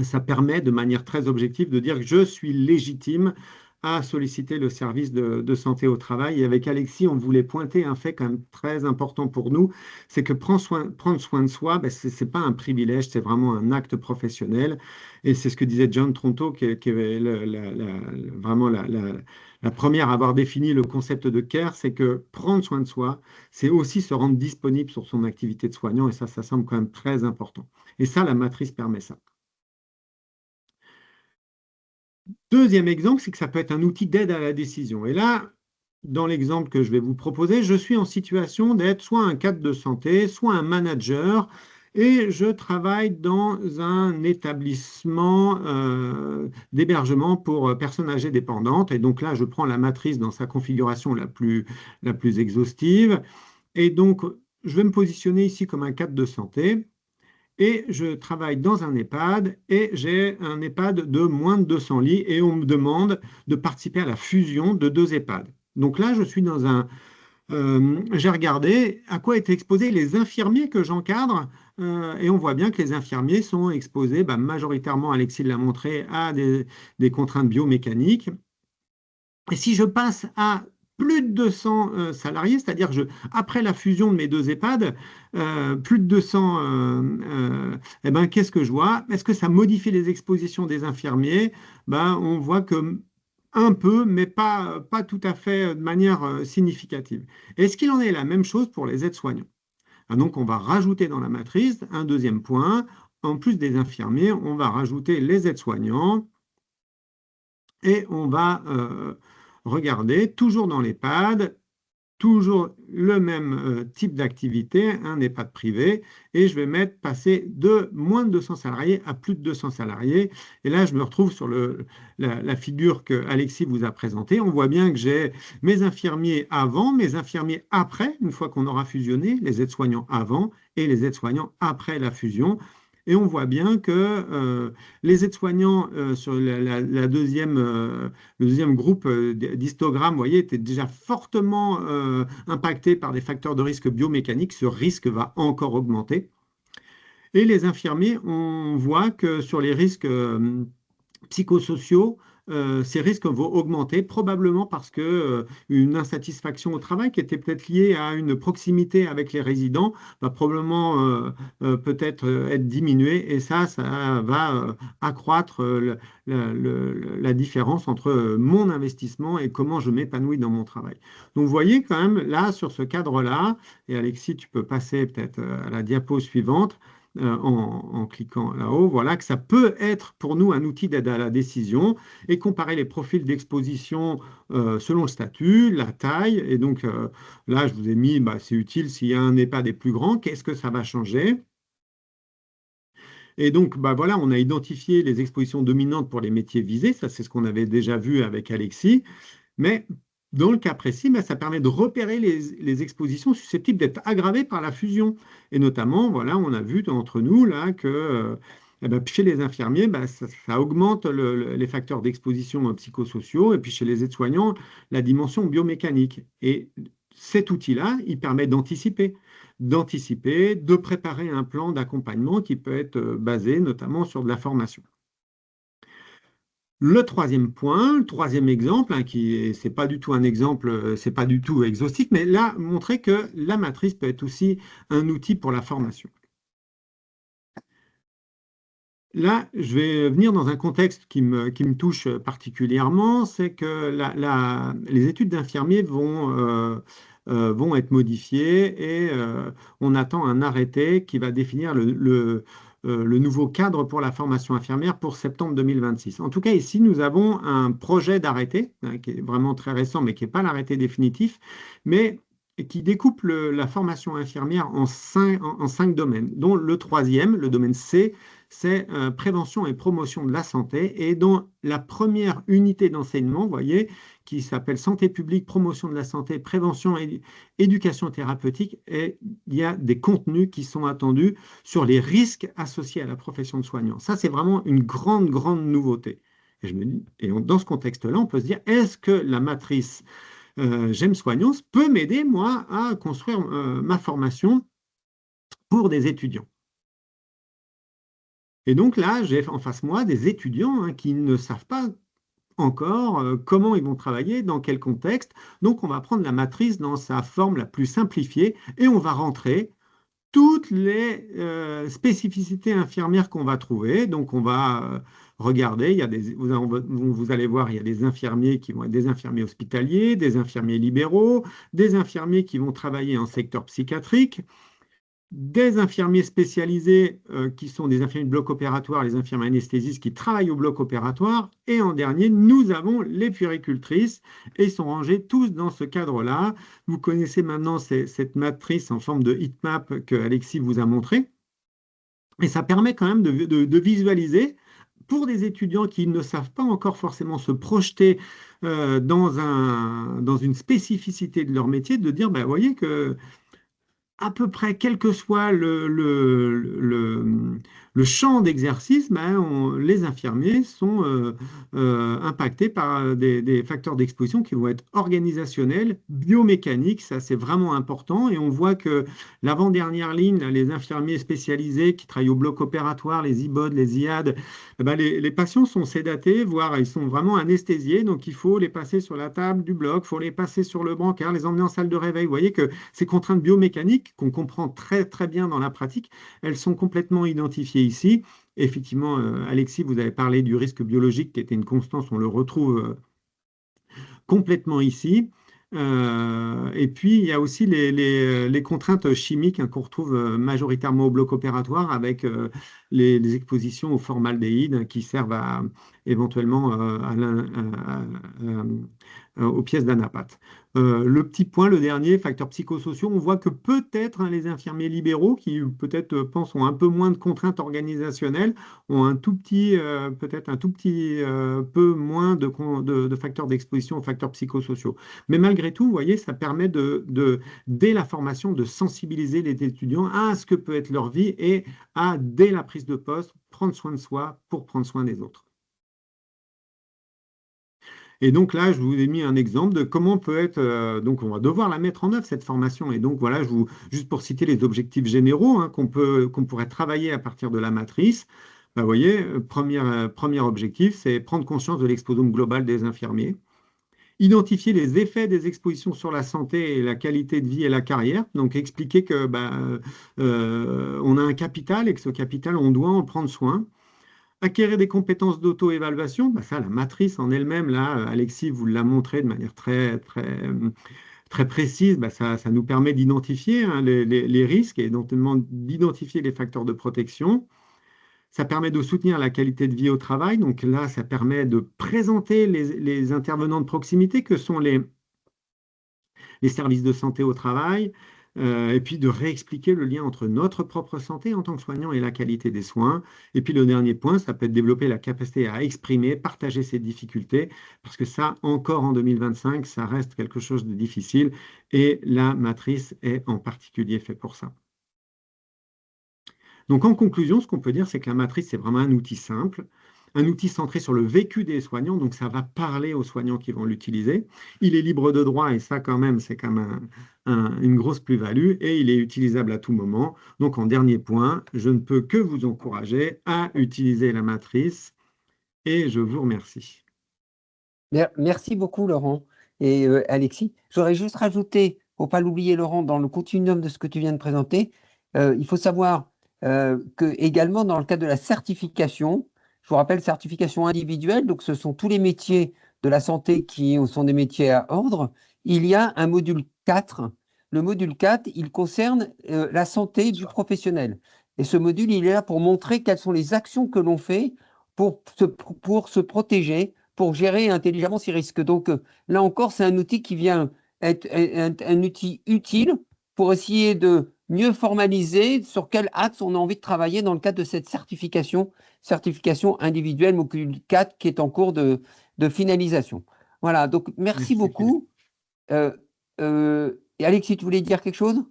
ça permet de manière très objective de dire que je suis légitime à solliciter le service de santé au travail. Et avec Alexis, on voulait pointer un fait quand même très important pour nous, c'est que prendre soin de soi, ce n'est pas un privilège, c'est vraiment un acte professionnel. Et c'est ce que disait John Tronto, qui est vraiment la première à avoir défini le concept de care, c'est que prendre soin de soi, c'est aussi se rendre disponible sur son activité de soignant. Et ça semble quand même très important. Et ça, la matrice permet ça. Deuxième exemple, c'est que ça peut être un outil d'aide à la décision. Et là, dans l'exemple que je vais vous proposer, je suis en situation d'être soit un cadre de santé, soit un manager, et je travaille dans un établissement d'hébergement pour personnes âgées dépendantes. Et donc là, je prends la matrice dans sa configuration la plus exhaustive. Et donc, je vais me positionner ici comme un cadre de santé. Et je travaille dans un EHPAD et j'ai un EHPAD de moins de 200 lits et on me demande de participer à la fusion de 2 EHPAD. Donc là, je suis dans j'ai regardé à quoi étaient exposés les infirmiers que j'encadre, et on voit bien que les infirmiers sont exposés majoritairement, Alexis l'a montré, à des contraintes biomécaniques. Et si je passe à plus de 200 salariés, c'est-à-dire après la fusion de mes deux EHPAD, plus de 200, eh ben, qu'est-ce que je vois? Est-ce que ça modifie les expositions des infirmiers? On voit que un peu, mais pas tout à fait de manière significative. Est-ce qu'il en est la même chose pour les aides-soignants? Donc, on va rajouter dans la matrice un deuxième point. En plus des infirmiers, on va rajouter les aides-soignants et on va regarder, toujours dans l'EHPAD, toujours le même type d'activité, un EHPAD privé, et je vais passer de moins de 200 salariés à plus de 200 salariés. Et là, je me retrouve sur la figure que Alexis vous a présentée. On voit bien que j'ai mes infirmiers avant, mes infirmiers après, une fois qu'on aura fusionné, les aides-soignants avant et les aides-soignants après la fusion. Et on voit bien que les aides-soignants sur le deuxième groupe d'histogrammes, vous voyez, étaient déjà fortement impactés par des facteurs de risque biomécaniques. Ce risque va encore augmenter. Et les infirmiers, on voit que sur les risques psychosociaux, ces risques vont augmenter, probablement parce que une insatisfaction au travail qui était peut-être liée à une proximité avec les résidents va probablement peut-être être diminuée, et ça va accroître la différence entre mon investissement et comment je m'épanouis dans mon travail. Donc vous voyez quand même là sur ce cadre-là, et Alexis, tu peux passer peut-être à la diapo suivante, en cliquant là-haut, voilà que ça peut être pour nous un outil d'aide à la décision, et comparer les profils d'exposition selon le statut, la taille. Et donc là, je vous ai mis, c'est utile s'il y a un EHPAD plus grand, qu'est-ce que ça va changer? Et donc, voilà, on a identifié les expositions dominantes pour les métiers visés, ça c'est ce qu'on avait déjà vu avec Alexis, mais dans le cas précis, ça permet de repérer les expositions susceptibles d'être aggravées par la fusion. Et notamment, voilà, on a vu entre nous là que chez les infirmiers, ça augmente les facteurs d'exposition psychosociaux, et puis chez les aides-soignants, la dimension biomécanique. Et cet outil-là, il permet d'anticiper, de préparer un plan d'accompagnement qui peut être basé notamment sur de la formation. Le troisième point, le troisième exemple, c'est pas du tout un exemple, c'est pas du tout exhaustif, mais là, montrer que la matrice peut être aussi un outil pour la formation. Là, je vais venir dans un contexte qui me touche particulièrement, c'est que les études d'infirmiers vont être modifiées, et on attend un arrêté qui va définir le nouveau cadre pour la formation infirmière pour septembre 2026. En tout cas, ici, nous avons un projet d'arrêté qui est vraiment très récent, mais qui n'est pas l'arrêté définitif, mais qui découpe la formation infirmière en cinq domaines, dont le troisième, le domaine C, c'est prévention et promotion de la santé, et dont la première unité d'enseignement, vous voyez, qui s'appelle santé publique, promotion de la santé, prévention et éducation thérapeutique, et il y a des contenus qui sont attendus sur les risques associés à la profession de soignant. Ça, c'est vraiment une grande, grande nouveauté. Et dans ce contexte-là, on peut se dire, est-ce que la matrice J'aime Soignance peut m'aider, moi, à construire ma formation pour des étudiants? Et donc là, j'ai en face de moi des étudiants qui ne savent pas encore comment ils vont travailler, dans quel contexte. Donc, on va prendre la matrice dans sa forme la plus simplifiée, et on va rentrer toutes les spécificités infirmières qu'on va trouver. Donc, on va regarder, vous allez voir, il y a des infirmiers qui vont être des infirmiers hospitaliers, des infirmiers libéraux, des infirmiers qui vont travailler en secteur psychiatrique, des infirmiers spécialisés qui sont des infirmiers de bloc opératoire, les infirmiers anesthésistes qui travaillent au bloc opératoire, et en dernier, nous avons les puéricultrices, et ils sont rangés tous dans ce cadre-là. Vous connaissez maintenant cette matrice en forme de heatmap que Alexis vous a montré, et ça permet quand même de visualiser pour des étudiants qui ne savent pas encore forcément se projeter dans une spécificité de leur métier, de dire, vous voyez que à peu près, quel que soit le champ d'exercice, les infirmiers sont impactés par des facteurs d'exposition qui vont être organisationnels, biomécaniques, ça c'est vraiment important. Et on voit que l'avant-dernière ligne, là, les infirmiers spécialisés qui travaillent au bloc opératoire, les IBOD, les IAD, les patients sont sédatés, voire ils sont vraiment anesthésiés. Donc il faut les passer sur la table du bloc, il faut les passer sur le brancard, les emmener en salle de réveil. Vous voyez que ces contraintes biomécaniques qu'on comprend très très bien dans la pratique, elles sont complètement identifiées ici. Effectivement, Alexis, vous avez parlé du risque biologique qui était une constance, on le retrouve complètement ici. Et puis, il y a aussi les contraintes chimiques hein, qu'on retrouve majoritairement au bloc opératoire avec les expositions au formaldéhyde qui servent éventuellement aux pièces d'anapathe. Le petit point, le dernier, facteurs psychosociaux, on voit que peut-être hein, les infirmiers libéraux, qui peut-être pensent ont un peu moins de contraintes organisationnelles, ont un tout petit, peut-être un tout petit peu moins de facteurs d'exposition aux facteurs psychosociaux. Mais malgré tout, vous voyez, ça permet dès la formation, de sensibiliser les étudiants à ce que peut être leur vie et à, dès la prise de poste, prendre soin de soi pour prendre soin des autres. Et donc là, je vous ai mis un exemple de comment peut être, donc on va devoir la mettre en œuvre, cette formation. Et donc voilà, juste pour citer les objectifs généraux hein, qu'on pourrait travailler à partir de la matrice, vous voyez, premier objectif, c'est prendre conscience de l'exposome global des infirmiers, identifier les effets des expositions sur la santé et la qualité de vie et la carrière, donc expliquer que on a un capital et que ce capital, on doit en prendre soin. Acquérir des compétences d'auto-évaluation, ça, la matrice en elle-même, là, Alexis vous l'a montré de manière très, très, très précise, ça nous permet d'identifier hein, les risques et notamment d'identifier les facteurs de protection. Ça permet de soutenir la qualité de vie au travail. Donc là, ça permet de présenter les intervenants de proximité que sont les services de santé au travail, et puis de réexpliquer le lien entre notre propre santé en tant que soignant et la qualité des soins. Et puis le dernier point, ça peut être développer la capacité à exprimer, partager ses difficultés, parce que ça, encore en 2025, ça reste quelque chose de difficile, et la matrice est en particulier fait pour ça. Donc en conclusion, ce qu'on peut dire, c'est que la matrice, c'est vraiment un outil simple, un outil centré sur le vécu des soignants, donc ça va parler aux soignants qui vont l'utiliser. Il est libre de droit, et ça quand même, c'est quand même une grosse plus-value, et il est utilisable à tout moment. Donc en dernier point, je ne peux que vous encourager à utiliser la matrice, et je vous remercie. Merci beaucoup, Laurent et Alexis. J'aurais juste rajouté, pour ne pas l'oublier, Laurent, dans le continuum de ce que tu viens de présenter, il faut savoir que également dans le cadre de la certification, je vous rappelle, certification individuelle, donc ce sont tous les métiers de la santé qui sont des métiers à ordre, il y a un module 4. Le module 4, il concerne la santé du professionnel. Et ce module, il est là pour montrer quelles sont les actions que l'on fait pour se protéger, pour gérer intelligemment ces risques. Donc là encore, c'est un outil qui vient être un outil utile pour essayer de mieux formaliser sur quel axe on a envie de travailler dans le cadre de cette certification individuelle module 4 qui est en cours de finalisation. Voilà, donc merci beaucoup. Et Alexis, tu voulais dire quelque chose ?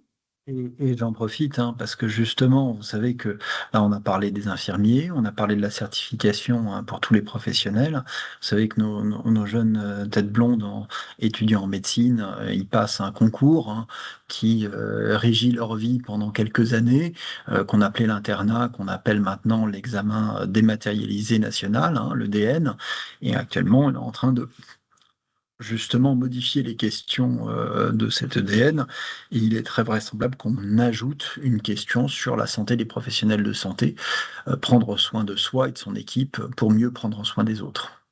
Et j'en profite hein, parce que justement, vous savez que là, on a parlé des infirmiers, on a parlé de la certification hein, pour tous les professionnels. Vous savez que nos jeunes têtes blondes étudiants en médecine, ils passent un concours hein, qui régit leur vie pendant quelques années, qu'on appelait l'internat, qu'on appelle maintenant l'examen dématérialisé national, hein, le DN. Et actuellement, on est en train de justement modifier les questions de cet EDN, et il est très vraisemblable qu'on ajoute une question sur la santé des professionnels de santé, prendre soin de soi et de son équipe pour mieux prendre soin des autres.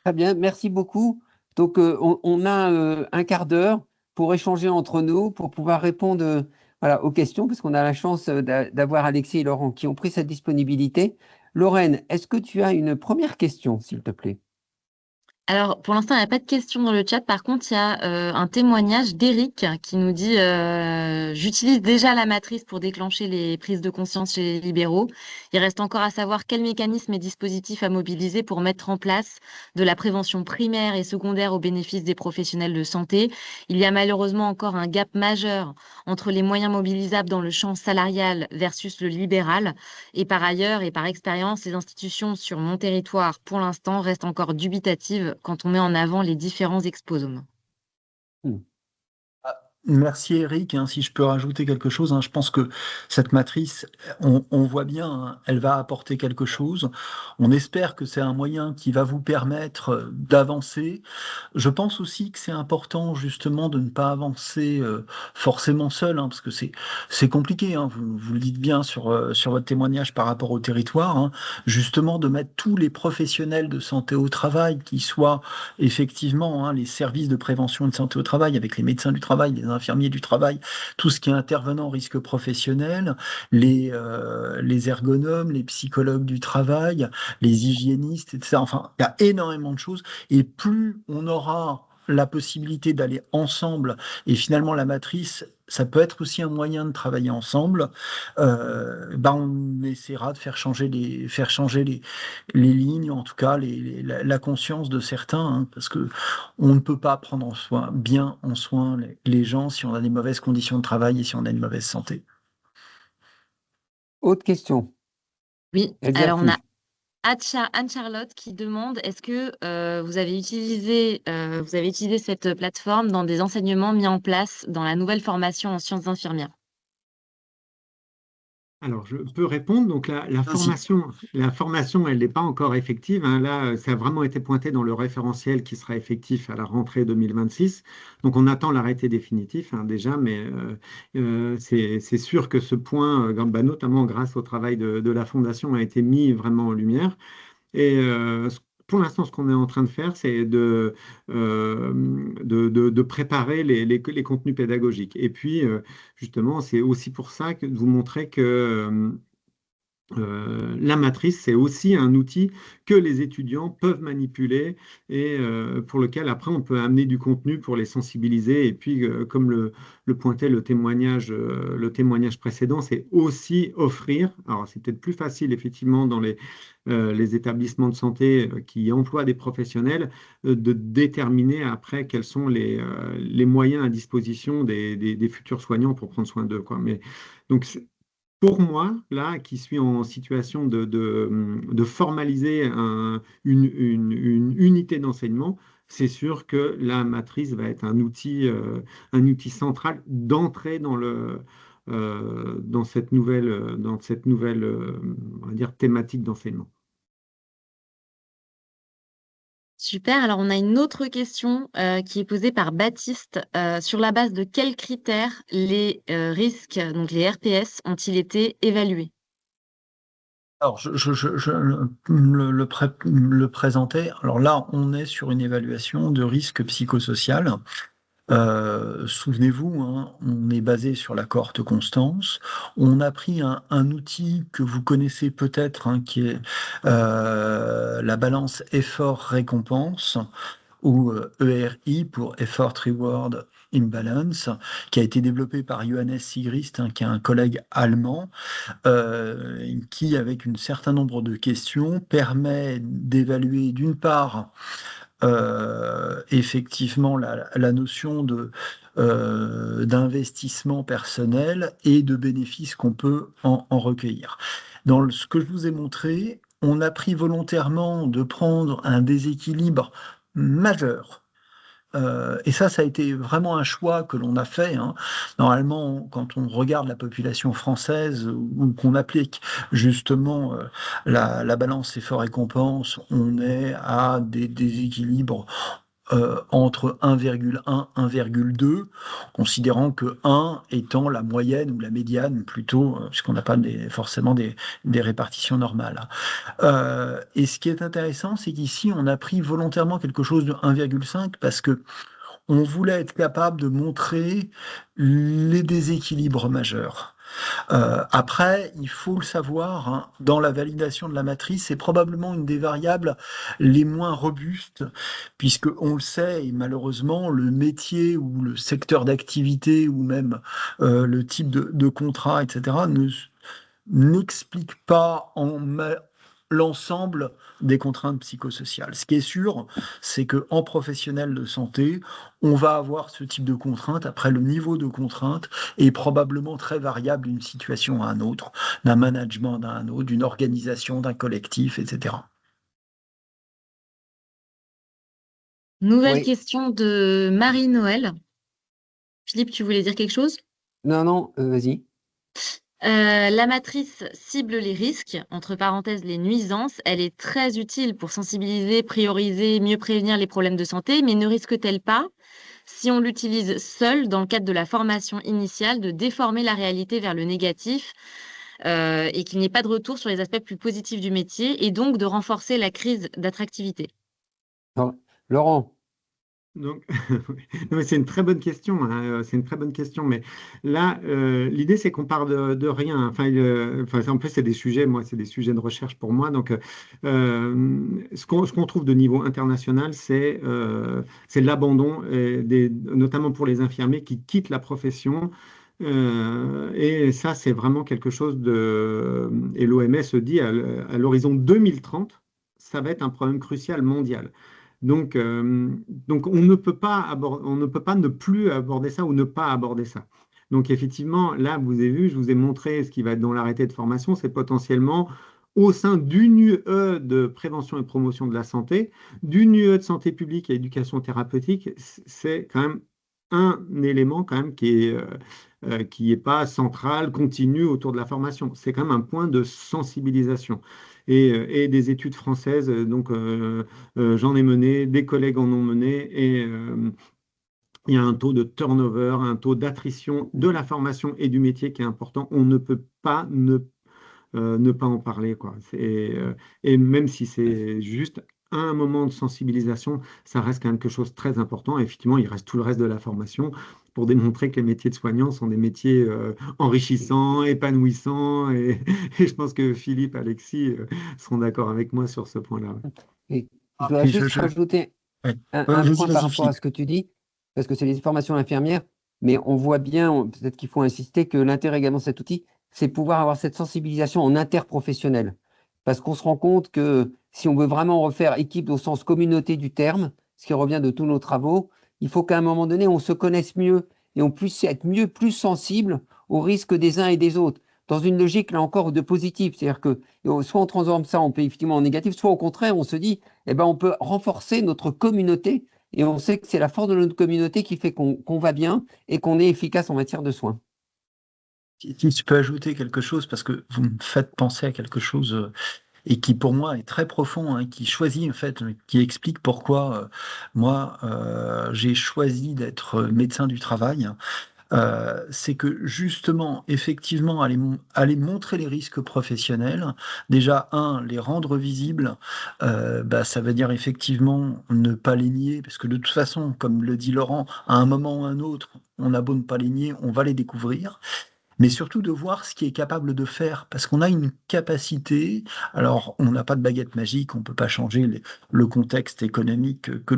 Très bien, merci beaucoup. Donc, on a un quart d'heure pour échanger entre nous, pour pouvoir répondre voilà, aux questions, parce qu'on a la chance d'avoir Alexis et Laurent qui ont pris cette disponibilité. Lorraine, est-ce que tu as une première question, s'il te plaît ? Alors, pour l'instant, il n'y a pas de questions dans le chat. Par contre, il y a un témoignage d'Éric qui nous dit j'utilise déjà la matrice pour déclencher les prises de conscience chez les libéraux. Il reste encore à savoir quels mécanismes et dispositifs à mobiliser pour mettre en place de la prévention primaire et secondaire au bénéfice des professionnels de santé. Il y a malheureusement encore un gap majeur entre les moyens mobilisables dans le champ salarial versus le libéral. Et par ailleurs, et par expérience, les institutions sur mon territoire, pour l'instant, restent encore dubitatives quand on met en avant les différents exposants. Merci Eric. Si je peux rajouter quelque chose, je pense que cette matrice, on voit bien, elle va apporter quelque chose. On espère que c'est un moyen qui va vous permettre d'avancer. Je pense aussi que c'est important justement de ne pas avancer forcément seul, parce que c'est compliqué. Vous le dites bien sur votre témoignage par rapport au territoire, justement de mettre tous les professionnels de santé au travail, qui soient effectivement les services de prévention et de santé au travail, avec les médecins du travail, les infirmiers du travail, tout ce qui est intervenant au risque professionnel, les ergonomes, les psychologues du travail, les hygiénistes, etc. Enfin, il y a énormément de choses. Et plus on aura la possibilité d'aller ensemble, et finalement la matrice, ça peut être aussi un moyen de travailler ensemble, on essaiera de faire changer les lignes, en tout cas la conscience de certains, parce que on ne peut pas prendre bien en soin les gens si on a des mauvaises conditions de travail et si on a une mauvaise santé. Autre question. Oui, Elsa alors on a Fuchs. Anne-Charlotte qui demande est-ce que vous avez utilisé cette plateforme dans des enseignements mis en place dans la nouvelle formation en sciences infirmières? Alors, je peux répondre. Donc, la formation, elle n'est pas encore effective. Là, ça a vraiment été pointé dans le référentiel qui sera effectif à la rentrée 2026. Donc, on attend l'arrêté définitif déjà, mais c'est sûr que ce point, notamment grâce au travail de la Fondation, a été mis vraiment en lumière. Et pour l'instant, ce qu'on est en train de faire, c'est de préparer les contenus pédagogiques. Et puis, justement, c'est aussi pour ça que de vous montrer que la matrice, c'est aussi un outil que les étudiants peuvent manipuler et pour lequel après on peut amener du contenu pour les sensibiliser. Et puis, comme le pointait le témoignage précédent, c'est aussi offrir. Alors, c'est peut-être plus facile effectivement dans les établissements de santé qui emploient des professionnels de déterminer après quels sont les moyens à disposition des futurs soignants pour prendre soin d'eux, quoi. Mais donc pour moi, là, qui suis en situation de formaliser une unité d'enseignement, c'est sûr que la matrice va être un outil central d'entrée dans cette nouvelle, on va dire, thématique d'enseignement. Super. Alors, on a une autre question qui est posée par Baptiste. Sur la base de quels critères les risques, donc les RPS, ont-ils été évalués? Alors, je le présentais. Alors là, on est sur une évaluation de risque psychosocial. Souvenez-vous, on est basé sur la cohorte Constance. On a pris un outil que vous connaissez peut-être, qui est la balance effort-récompense, ou ERI pour Effort Reward Imbalance, qui a été développé par Johannes Sigrist, qui est un collègue allemand, qui, avec un certain nombre de questions, permet d'évaluer d'une part effectivement la notion d'investissement personnel et de bénéfices qu'on peut en recueillir. Dans ce que je vous ai montré, on a pris volontairement de prendre un déséquilibre majeur. Et ça a été vraiment un choix que l'on a fait. Normalement, quand on regarde la population française ou qu'on applique justement la balance effort-récompense, on est à des déséquilibres entre 1,1 et 1,2, considérant que 1 étant la moyenne ou la médiane plutôt, puisqu'on n'a pas forcément des répartitions normales. Et ce qui est intéressant, c'est qu'ici, on a pris volontairement quelque chose de 1,5 parce que on voulait être capable de montrer les déséquilibres majeurs. Après, il faut le savoir, hein, dans la validation de la matrice, c'est probablement une des variables les moins robustes, puisque on le sait, et malheureusement, le métier ou le secteur d'activité ou même le type de contrat, etc., n'explique pas l'ensemble des contraintes psychosociales. Ce qui est sûr, c'est qu'en professionnel de santé, on va avoir ce type de contraintes. Après, le niveau de contrainte est probablement très variable d'une situation à une autre, d'un management à un autre, d'une organisation, d'un collectif, etc. Nouvelle Oui, question de Marie-Noël. Philippe, tu voulais dire quelque chose? non, non, vas-y. La matrice cible les risques, entre parenthèses les nuisances. Elle est très utile pour sensibiliser, prioriser, mieux prévenir les problèmes de santé, mais ne risque-t-elle pas, si on l'utilise seule dans le cadre de la formation initiale, de déformer la réalité vers le négatif et qu'il n'y ait pas de retour sur les aspects plus positifs du métier et donc de renforcer la crise d'attractivité? Alors, Laurent, Donc, non, mais c'est une très bonne question, hein, c'est une très bonne question. Mais là, l'idée, c'est qu'on part de rien. Enfin, en plus, c'est des sujets, moi, c'est des sujets de recherche pour moi. Donc, ce qu'on trouve de niveau international, c'est l'abandon, notamment pour les infirmiers qui quittent la profession. Et ça, c'est vraiment quelque chose de. Et l'OMS dit à l'horizon 2030, ça va être un problème crucial mondial. Donc, on ne peut pas ne plus aborder ça ou ne pas aborder ça. Donc, effectivement, là, vous avez vu, je vous ai montré ce qui va être dans l'arrêté de formation, c'est potentiellement au sein d'une UE de prévention et promotion de la santé, d'une UE de santé publique et éducation thérapeutique, c'est quand même un élément quand même qui est pas central, continu autour de la formation. C'est quand même un point de sensibilisation. Et des études françaises, j'en ai mené, des collègues en ont mené, et il y a un taux de turnover, un taux d'attrition de la formation et du métier qui est important. On ne peut pas ne pas en parler, quoi. Et même si c'est juste un moment de sensibilisation, ça reste quand même quelque chose de très important. Et effectivement, il reste tout le reste de la formation pour démontrer que les métiers de soignants sont des métiers enrichissants, épanouissants. Et je pense que Philippe, Alexis seront d'accord avec moi sur ce point-là. et je Ah, voudrais et juste rajouter ouais. un Vas-y, point par vas-y, rapport à Philippe. ce que tu dis, parce que c'est les formations infirmières, mais on voit bien, peut-être qu'il faut insister, que l'intérêt également de cet outil, c'est pouvoir avoir cette sensibilisation en interprofessionnel. Parce qu'on se rend compte que si on veut vraiment refaire équipe au sens communauté du terme, ce qui revient de tous nos travaux, il faut qu'à un moment donné, on se connaisse mieux et on puisse être mieux, plus sensible aux risques des uns et des autres, dans une logique, là encore, de positif. C'est-à-dire que soit on transforme ça en effectivement en négatif, soit au contraire, on se dit, eh ben, on peut renforcer notre communauté et on sait que c'est la force de notre communauté qui fait qu'on va bien et qu'on est efficace en matière de soins. Si je peux ajouter quelque chose, parce que vous me faites penser à quelque chose et qui pour moi est très profond, hein, qui choisit en fait, qui explique pourquoi moi j'ai choisi d'être médecin du travail. C'est que justement, effectivement, aller montrer les risques professionnels, déjà, les rendre visibles, ça veut dire effectivement ne pas les nier, parce que de toute façon, comme le dit Laurent, à un moment ou à un autre, on a beau ne pas les nier, on va les découvrir, mais surtout de voir ce qui est capable de faire, parce qu'on a une capacité, alors on n'a pas de baguette magique, on ne peut pas changer le contexte économique que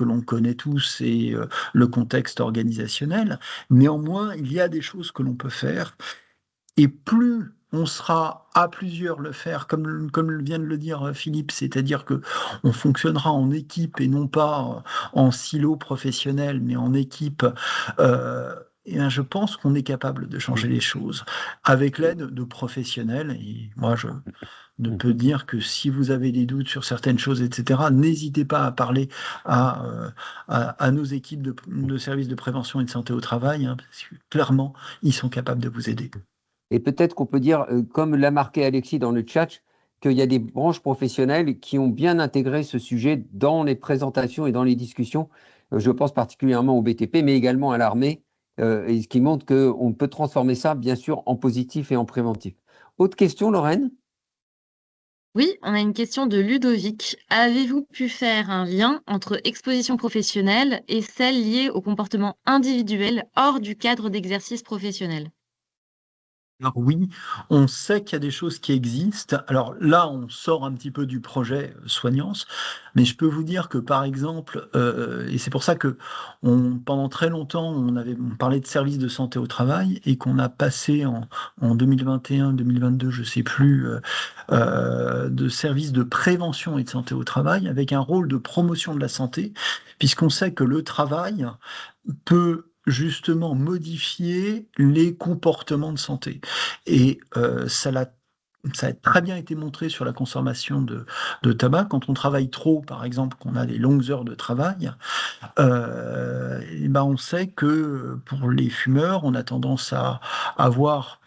l'on connaît tous et le contexte organisationnel, néanmoins, il y a des choses que l'on peut faire, et plus on sera à plusieurs le faire, comme vient de le dire Philippe, c'est-à-dire que on fonctionnera en équipe et non pas en silo professionnel, mais en équipe. Et bien, je pense qu'on est capable de changer les choses avec l'aide de professionnels. Et moi, je ne peux dire que si vous avez des doutes sur certaines choses, etc., n'hésitez pas à parler à nos équipes de services de prévention et de santé au travail, hein, parce que clairement, ils sont capables de vous aider. Et peut-être qu'on peut dire, comme l'a marqué Alexis dans le chat, qu'il y a des branches professionnelles qui ont bien intégré ce sujet dans les présentations et dans les discussions. Je pense particulièrement au BTP, mais également à l'armée, et ce qui montre qu'on peut transformer ça, bien sûr, en positif et en préventif. Autre question, Lorraine? Oui, on a une question de Ludovic. Avez-vous pu faire un lien entre exposition professionnelle et celle liée au comportement individuel hors du cadre d'exercice professionnel? Alors oui, on sait qu'il y a des choses qui existent. Alors là, on sort un petit peu du projet soignance, mais je peux vous dire que par exemple, et c'est pour ça que pendant très longtemps, on parlait de services de santé au travail et qu'on a passé en 2021, 2022, je sais plus, de services de prévention et de santé au travail avec un rôle de promotion de la santé, puisqu'on sait que le travail peut justement modifier les comportements de santé. Et ça a très bien été montré sur la consommation de tabac. Quand on travaille trop, par exemple, qu'on a des longues heures de travail, et ben on sait que pour les fumeurs, on a tendance à avoir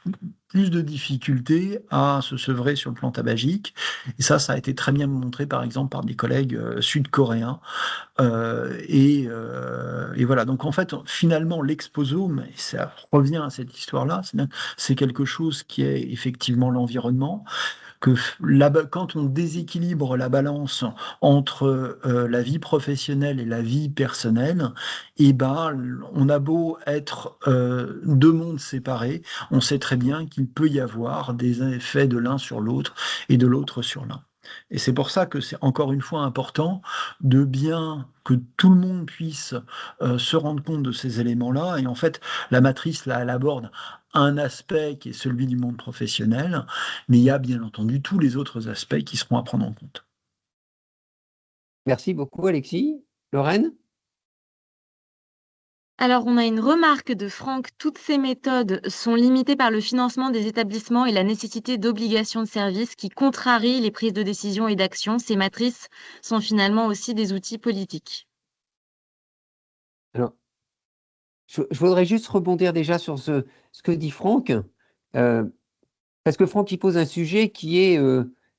plus de difficultés à se sevrer sur le plan tabagique. Et ça a été très bien montré, par exemple, par des collègues sud-coréens. Et voilà. Donc, en fait, finalement, l'exposome, et ça revient à cette histoire-là, c'est quelque chose qui est effectivement l'environnement, que quand on déséquilibre la balance entre la vie professionnelle et la vie personnelle, et ben, on a beau être deux mondes séparés, on sait très bien qu'il peut y avoir des effets de l'un sur l'autre et de l'autre sur l'un. Et c'est pour ça que c'est encore une fois important de bien que tout le monde puisse se rendre compte de ces éléments-là. Et en fait, la matrice, là, elle aborde un aspect qui est celui du monde professionnel, mais il y a bien entendu tous les autres aspects qui seront à prendre en compte. Merci beaucoup, Alexis. Lorraine? Alors, on a une remarque de Franck. Toutes ces méthodes sont limitées par le financement des établissements et la nécessité d'obligations de service qui contrarient les prises de décision et d'action. Ces matrices sont finalement aussi des outils politiques. Alors, je voudrais juste rebondir déjà sur ce que dit Franck, parce que Franck, il pose un sujet qui est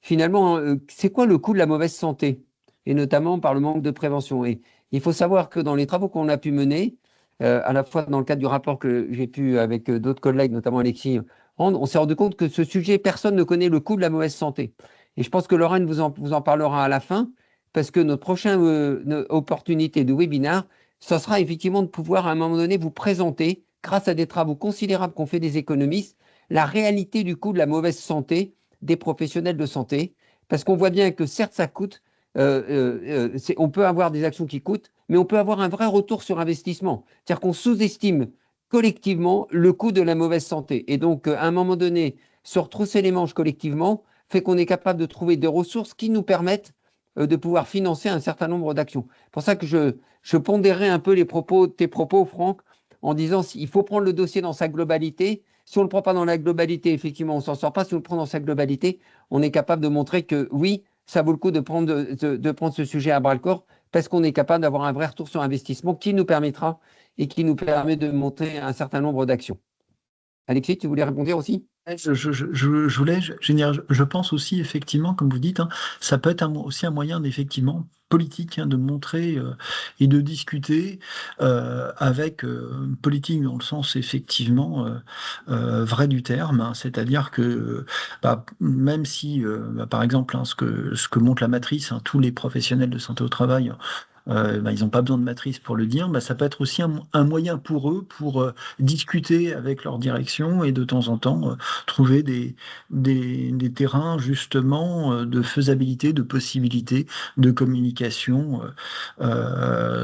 finalement, c'est quoi le coût de la mauvaise santé, et notamment par le manque de prévention. Et il faut savoir que dans les travaux qu'on a pu mener, à la fois dans le cadre du rapport que j'ai pu, avec d'autres collègues, notamment Alexis, rendre, on s'est rendu compte que ce sujet, personne ne connaît le coût de la mauvaise santé. Et je pense que Lorraine vous en parlera à la fin, parce que notre prochaine opportunité de webinaire, ce sera effectivement de pouvoir à un moment donné vous présenter, grâce à des travaux considérables qu'ont fait des économistes, la réalité du coût de la mauvaise santé des professionnels de santé, parce qu'on voit bien que certes ça coûte, on peut avoir des actions qui coûtent, mais on peut avoir un vrai retour sur investissement. C'est-à-dire qu'on sous-estime collectivement le coût de la mauvaise santé. Et donc, à un moment donné, se retrousser les manches collectivement fait qu'on est capable de trouver des ressources qui nous permettent de pouvoir financer un certain nombre d'actions. C'est pour ça que je pondérais un peu tes propos, Franck, en disant qu'il faut prendre le dossier dans sa globalité. Si on ne le prend pas dans la globalité, effectivement, on ne s'en sort pas. Si on le prend dans sa globalité, on est capable de montrer que oui, ça vaut le coup de prendre ce sujet à bras-le-corps, parce qu'on est capable d'avoir un vrai retour sur investissement qui nous permettra et qui nous permet de monter un certain nombre d'actions. Alexis, tu voulais répondre aussi? Je pense aussi, effectivement, comme vous dites, hein, ça peut être aussi un moyen, effectivement, politique, hein, de montrer et de discuter avec politique dans le sens, effectivement, vrai du terme, hein, c'est-à-dire que même si, par exemple, hein, ce que montre la matrice, hein, tous les professionnels de santé au travail, ils n'ont pas besoin de matrice pour le dire, ça peut être aussi un moyen pour eux pour discuter avec leur direction et de temps en temps trouver des terrains justement de faisabilité, de possibilité de communication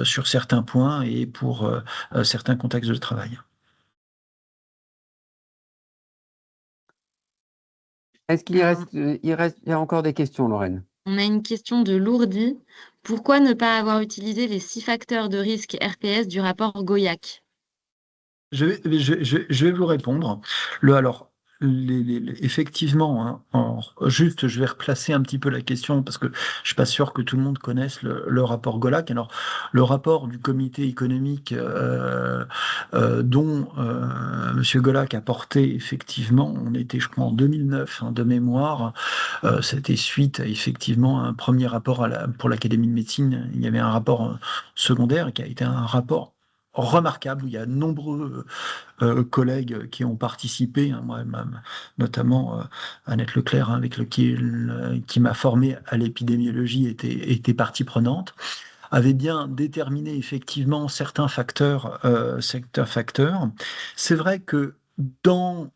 sur certains points et pour certains contextes de travail. Est-ce qu'il y a encore des questions, Lorraine? On a une question de Lourdi. Pourquoi ne pas avoir utilisé les 6 facteurs de risque RPS du rapport Goyac? Je vais vous répondre. Alors, effectivement, hein, juste, je vais replacer un petit peu la question parce que je ne suis pas sûr que tout le monde connaisse le rapport Golac. Alors, le rapport du comité économique dont M. Golac a porté, effectivement, on était, je crois, en 2009, hein, de mémoire. C'était suite à, effectivement, un premier rapport pour l'Académie de médecine. Il y avait un rapport secondaire qui a été un rapport remarquable, où il y a de nombreux collègues qui ont participé, hein, notamment Annette Leclerc, hein, qui m'a formé à l'épidémiologie, était partie prenante, avait bien déterminé effectivement certains facteurs. C'est vrai que dans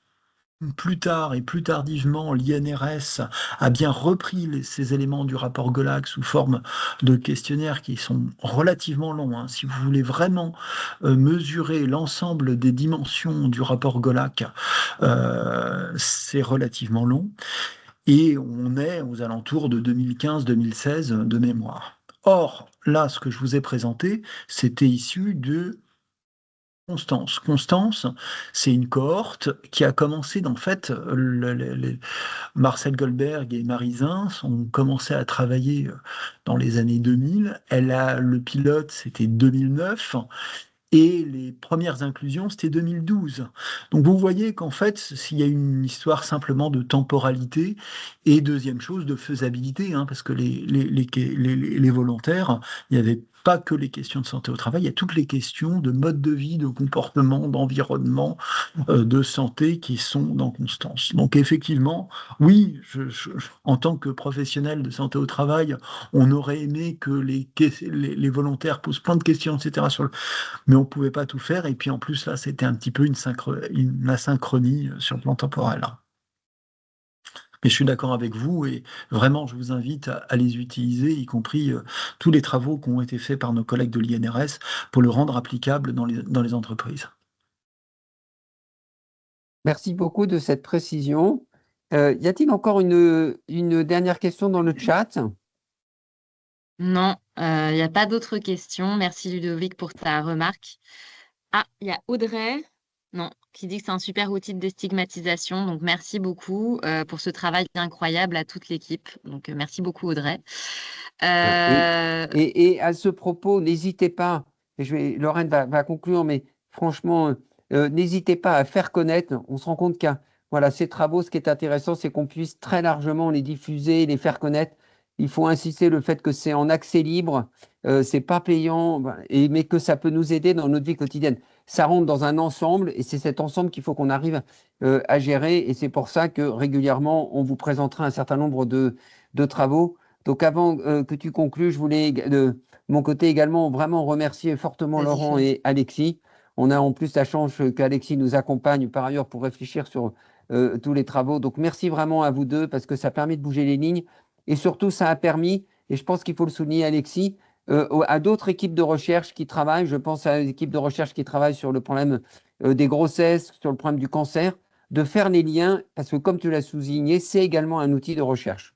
plus tard et plus tardivement, l'INRS a bien repris ces éléments du rapport Golac sous forme de questionnaires qui sont relativement longs, hein. Si vous voulez vraiment mesurer l'ensemble des dimensions du rapport Golac, c'est relativement long. Et on est aux alentours de 2015-2016 de mémoire. Or, là, ce que je vous ai présenté, c'était issu de Constance. Constance, c'est une cohorte qui a commencé, en fait, Marcel Goldberg et Marizin ont commencé à travailler dans les années 2000. Le pilote, c'était 2009. Et les premières inclusions, c'était 2012. Donc vous voyez qu'en fait, s'il y a une histoire simplement de temporalité et deuxième chose, de faisabilité, hein, parce que les volontaires, il n'y avait pas que les questions de santé au travail, il y a toutes les questions de mode de vie, de comportement, d'environnement, de santé qui sont dans Constance. Donc effectivement, oui, en tant que professionnel de santé au travail, on aurait aimé que les volontaires posent plein de questions, etc., mais on ne pouvait pas tout faire. Et puis en plus, là, c'était un petit peu une asynchronie sur le plan temporel. Mais je suis d'accord avec vous et vraiment, je vous invite à les utiliser, y compris tous les travaux qui ont été faits par nos collègues de l'INRS pour le rendre applicable dans les entreprises. Merci beaucoup de cette précision. Y a-t-il encore une dernière question dans le chat? Non, il n'y a pas d'autres questions. Merci Ludovic pour ta remarque. Ah, il y a Audrey, non, qui dit que c'est un super outil de déstigmatisation. Donc, merci beaucoup pour ce travail incroyable à toute l'équipe. Donc, merci beaucoup Audrey. Et à ce propos, n'hésitez pas, Lorraine va conclure, mais franchement, n'hésitez pas à faire connaître. On se rend compte voilà, ces travaux, ce qui est intéressant, c'est qu'on puisse très largement les diffuser, les faire connaître. Il faut insister le fait que c'est en accès libre, c'est pas payant, mais que ça peut nous aider dans notre vie quotidienne. Ça rentre dans un ensemble et c'est cet ensemble qu'il faut qu'on arrive à gérer. Et c'est pour ça que régulièrement, on vous présentera un certain nombre de travaux. Donc avant que tu conclues, je voulais de mon côté également vraiment remercier fortement Laurent et Alexis. On a en plus la chance qu'Alexis nous accompagne par ailleurs pour réfléchir sur tous les travaux. Donc merci vraiment à vous deux parce que ça permet de bouger les lignes et surtout ça a permis, et je pense qu'il faut le souligner Alexis, à d'autres équipes de recherche qui travaillent, je pense à l'équipe de recherche qui travaille sur le problème des grossesses, sur le problème du cancer, de faire les liens parce que comme tu l'as souligné, c'est également un outil de recherche.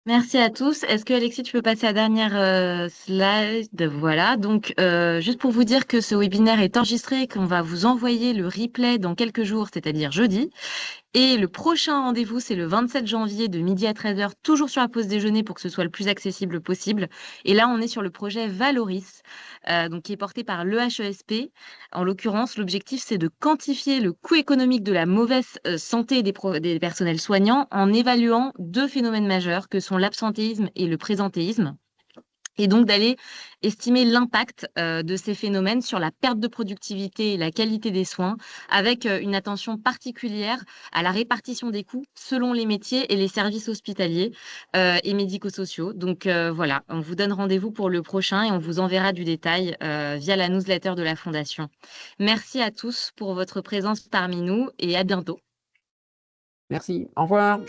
Merci à tous. Est-ce que Alexis, tu peux passer à la dernière slide? Voilà. Donc, juste pour vous dire que ce webinaire est enregistré, qu'on va vous envoyer le replay dans quelques jours, c'est-à-dire jeudi. Et le prochain rendez-vous, c'est le 27 janvier de midi à 13h, toujours sur la pause déjeuner pour que ce soit le plus accessible possible. Et là, on est sur le projet Valoris, donc qui est porté par l'EHESP. En l'occurrence, l'objectif, c'est de quantifier le coût économique de la mauvaise santé des personnels soignants en évaluant deux phénomènes majeurs que sont l'absentéisme et le présentéisme. Et donc d'aller estimer l'impact de ces phénomènes sur la perte de productivité et la qualité des soins, avec une attention particulière à la répartition des coûts selon les métiers et les services hospitaliers et médico-sociaux. Donc voilà, on vous donne rendez-vous pour le prochain et on vous enverra du détail via la newsletter de la Fondation. Merci à tous pour votre présence parmi nous et à bientôt. Merci, au revoir.